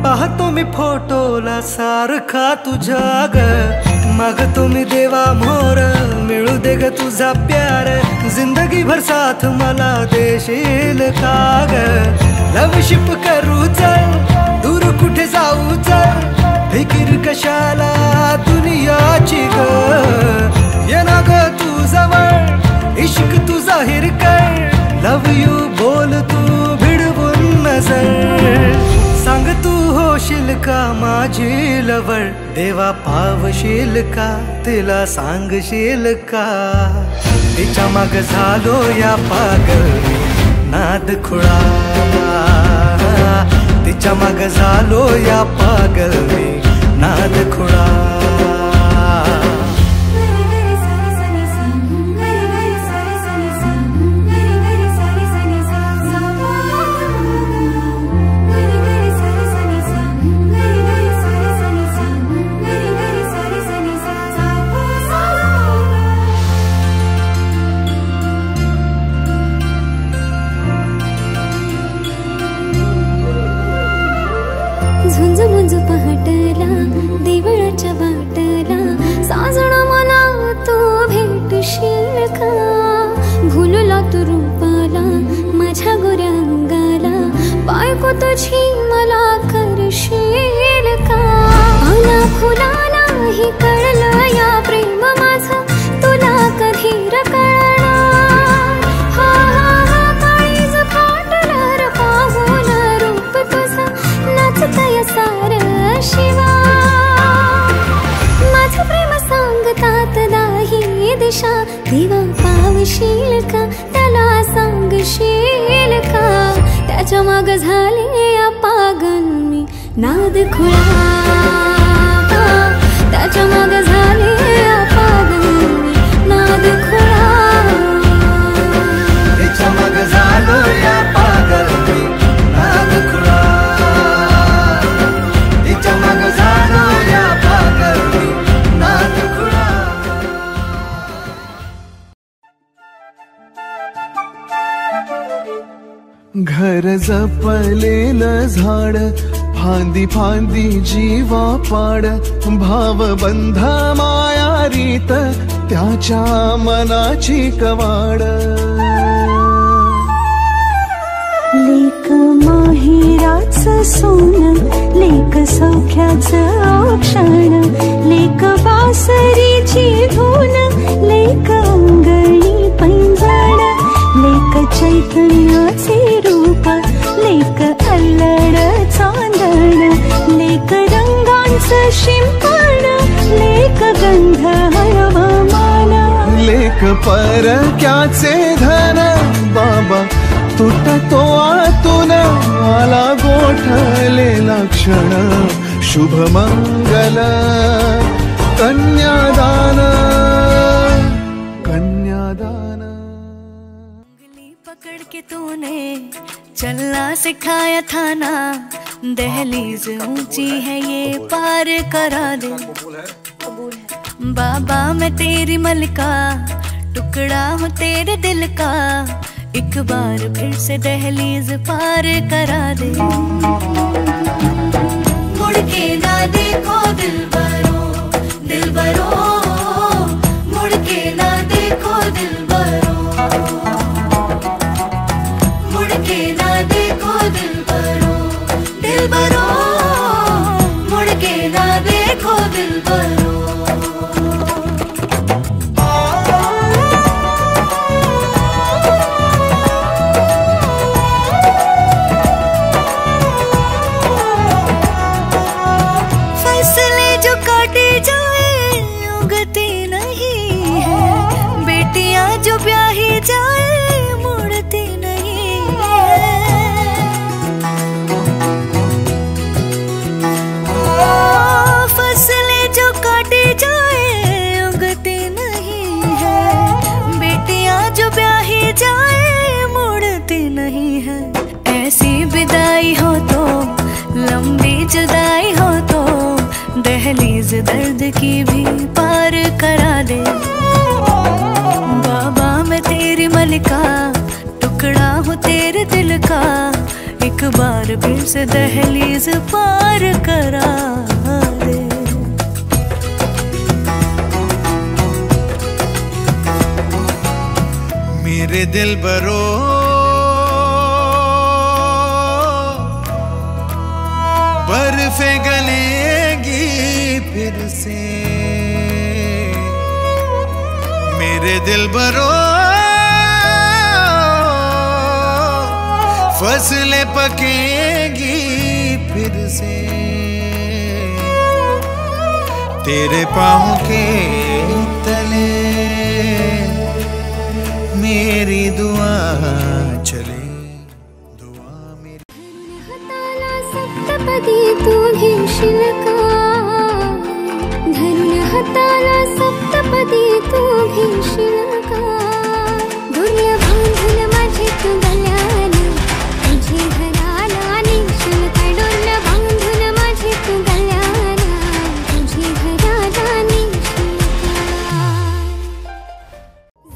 पाहतो मी फोटोला सारखा तुझ्या ग. मागतो मी देवा मोर, मिळू दे ग तुझा प्यार. जिंदगी भर साथ मला देशील का ग. लवशिप करू चल, दूर कुठे जाऊ चल. फिकीर कशाला दुनियाची ग. ये ना ग तू जवळ, इश्क तू जाहीर कर. लव यू बोल तू भिडवून नजर. सांग तू होशील का माझी लवळ. देवा पावशील का, तिला सांगशील का. तिच्या माग झालो या पागल मी नाद खुळा. तिच्या माग झालो या पागल मी नाद खुळा. झुंज मुंज पहाटला देवळाच्या त्याच्या माग झाले पागल मी नाद खुळा, त्याच्या माग झाले पागल मी नाद खुळा, त्याच्या माग झालो या पागल मी नाद खुळा, त्याच्या माग झालो या पागल मी नाद खुळा. घर जपलेलं झाड फांदी फांदी जीवा पाड, भावबंध माया रीत त्याच्या मनाची कवाड. लेक माहेराचं सोन, लेक सौख्याचं औक्षण, लेक बासरीची धून, लेक अंगणी पैंजण, लेक चैतन्याचे रूप, लेक अल्लड चांदण, लेक रंगांचं शिंपण, लेक गंध हवामान, लेक परक्याचे धन बाबा तुटतो आतून, आला गोठलेला क्षण शुभ मंगल कन्यादान, कन्यादान. पकड़ के तूने चलना सिखाया था ना, दहलीज ऊंची है ये पार करा दे. बाबा मैं तेरी मलका, टुकड़ा हूँ तेरे दिल का, एक बार फिर से दहलीज पार करा दे. मुड़ के ना देखो दिलबरो, दिलबरो, मुड़ के ना देखो दिलबरो, मुड़ के ना देखो दिलबरो, दिलबरो, मुड़ के ना देखो दिलबरो. जो ब्याही जाए मुड़ती नहीं है, फसलें जो काटी जाए उगती नहीं है, बेटियां जो ब्याही जाए मुड़ती नहीं है. ऐसी विदाई हो तो लंबी जुदाई हो तो, दहलीज दर्द की भी पार करा दे. बाबा मैं तेरी मलिका, टुकड़ा हूँ तेरे दिल का, एक बार फिर से दहलीज पार करा दे. मेरे दिल बरो बर्फे गलेगी फिर से, मेरे दिल बरो फसलें पकेगी फिर से, तेरे पाँव के तले मेरी दुआ चले. सप्तपदी तू घेशील का, धरून हाताला सप्तपदी तू घेशील का, दुर्य बांधून माझी तू गल्याला, तुझी घराला नेशील का, डोल बांधून माझी तू गल्याला, तुझी घराला नेशील का.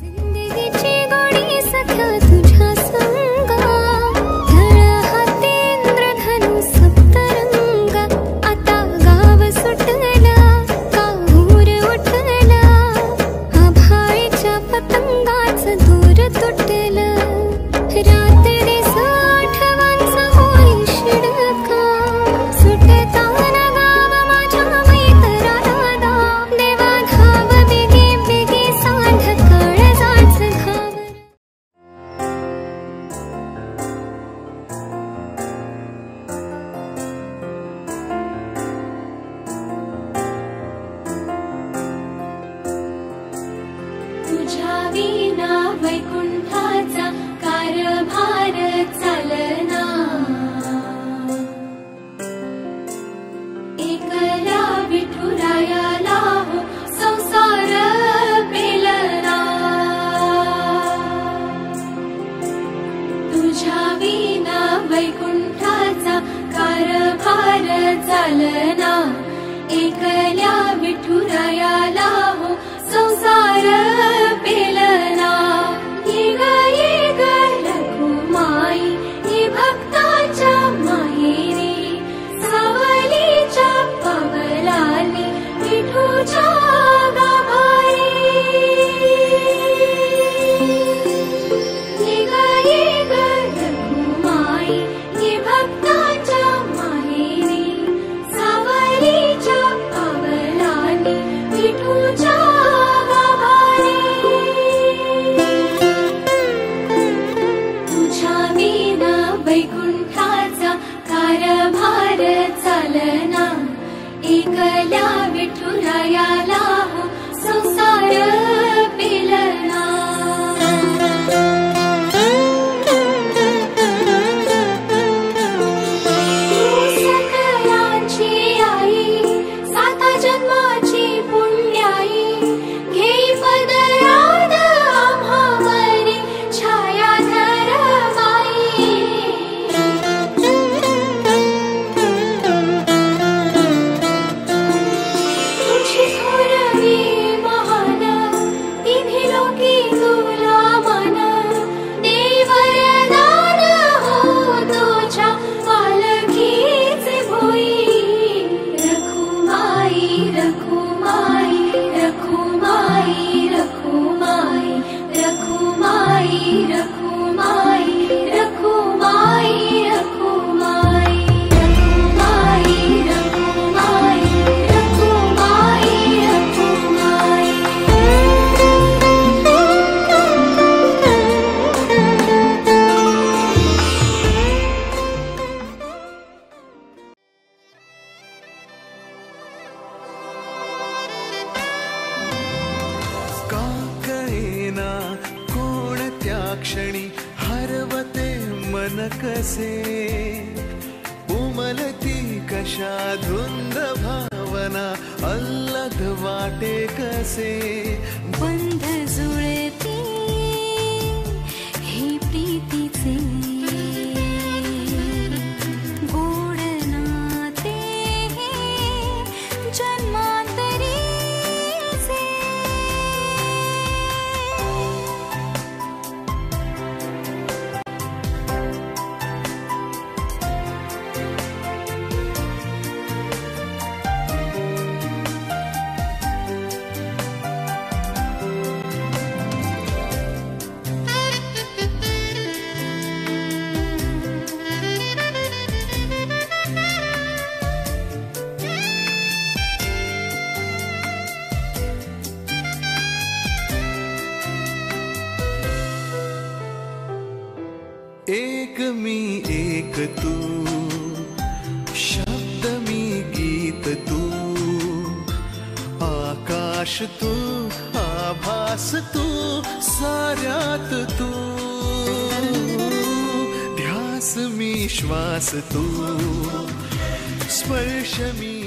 जिंदगीची गोडी सख्या तुझ्या संगा, धळ हातेंद्र धनु सप्तरंग, आता गाव सुटला काहूर उठला, आभाळीच्या पतंगाच दूर तुटलं, रात्री आठवांचा होई शिडका, सुटताना गाव माझ्या मैतराला, देवा धाव बेगी बेगी सांध काळजाच घाव. तुझ्या विना वैकुंठाचा कारभार विना वैकुंठाचा कारभार चालना एकल्या विठुरायाला हो संसार पेलना ये ग रघुमाई ये भक्ताच्या माहेरी सावलीच्या पावलाली विठूच्या चालना एकल्या विठुरायाला हो संसार पेलना सकलांची आई साता जन्माची पुण्याई घेई पदरात आम्हावरी छाया धरमाई क्षणी हरवते मन कसे उमलती कशा धुंद भावना अल्लग वाटे कसे बंध जुळती हे प्रीतीचे गोड नाते जन्मांतरी एक मी एक तू शब्द मी गीत तू आकाश तू आभास तू साऱ्यात तू ध्यास मी श्वास तू स्पर्श मी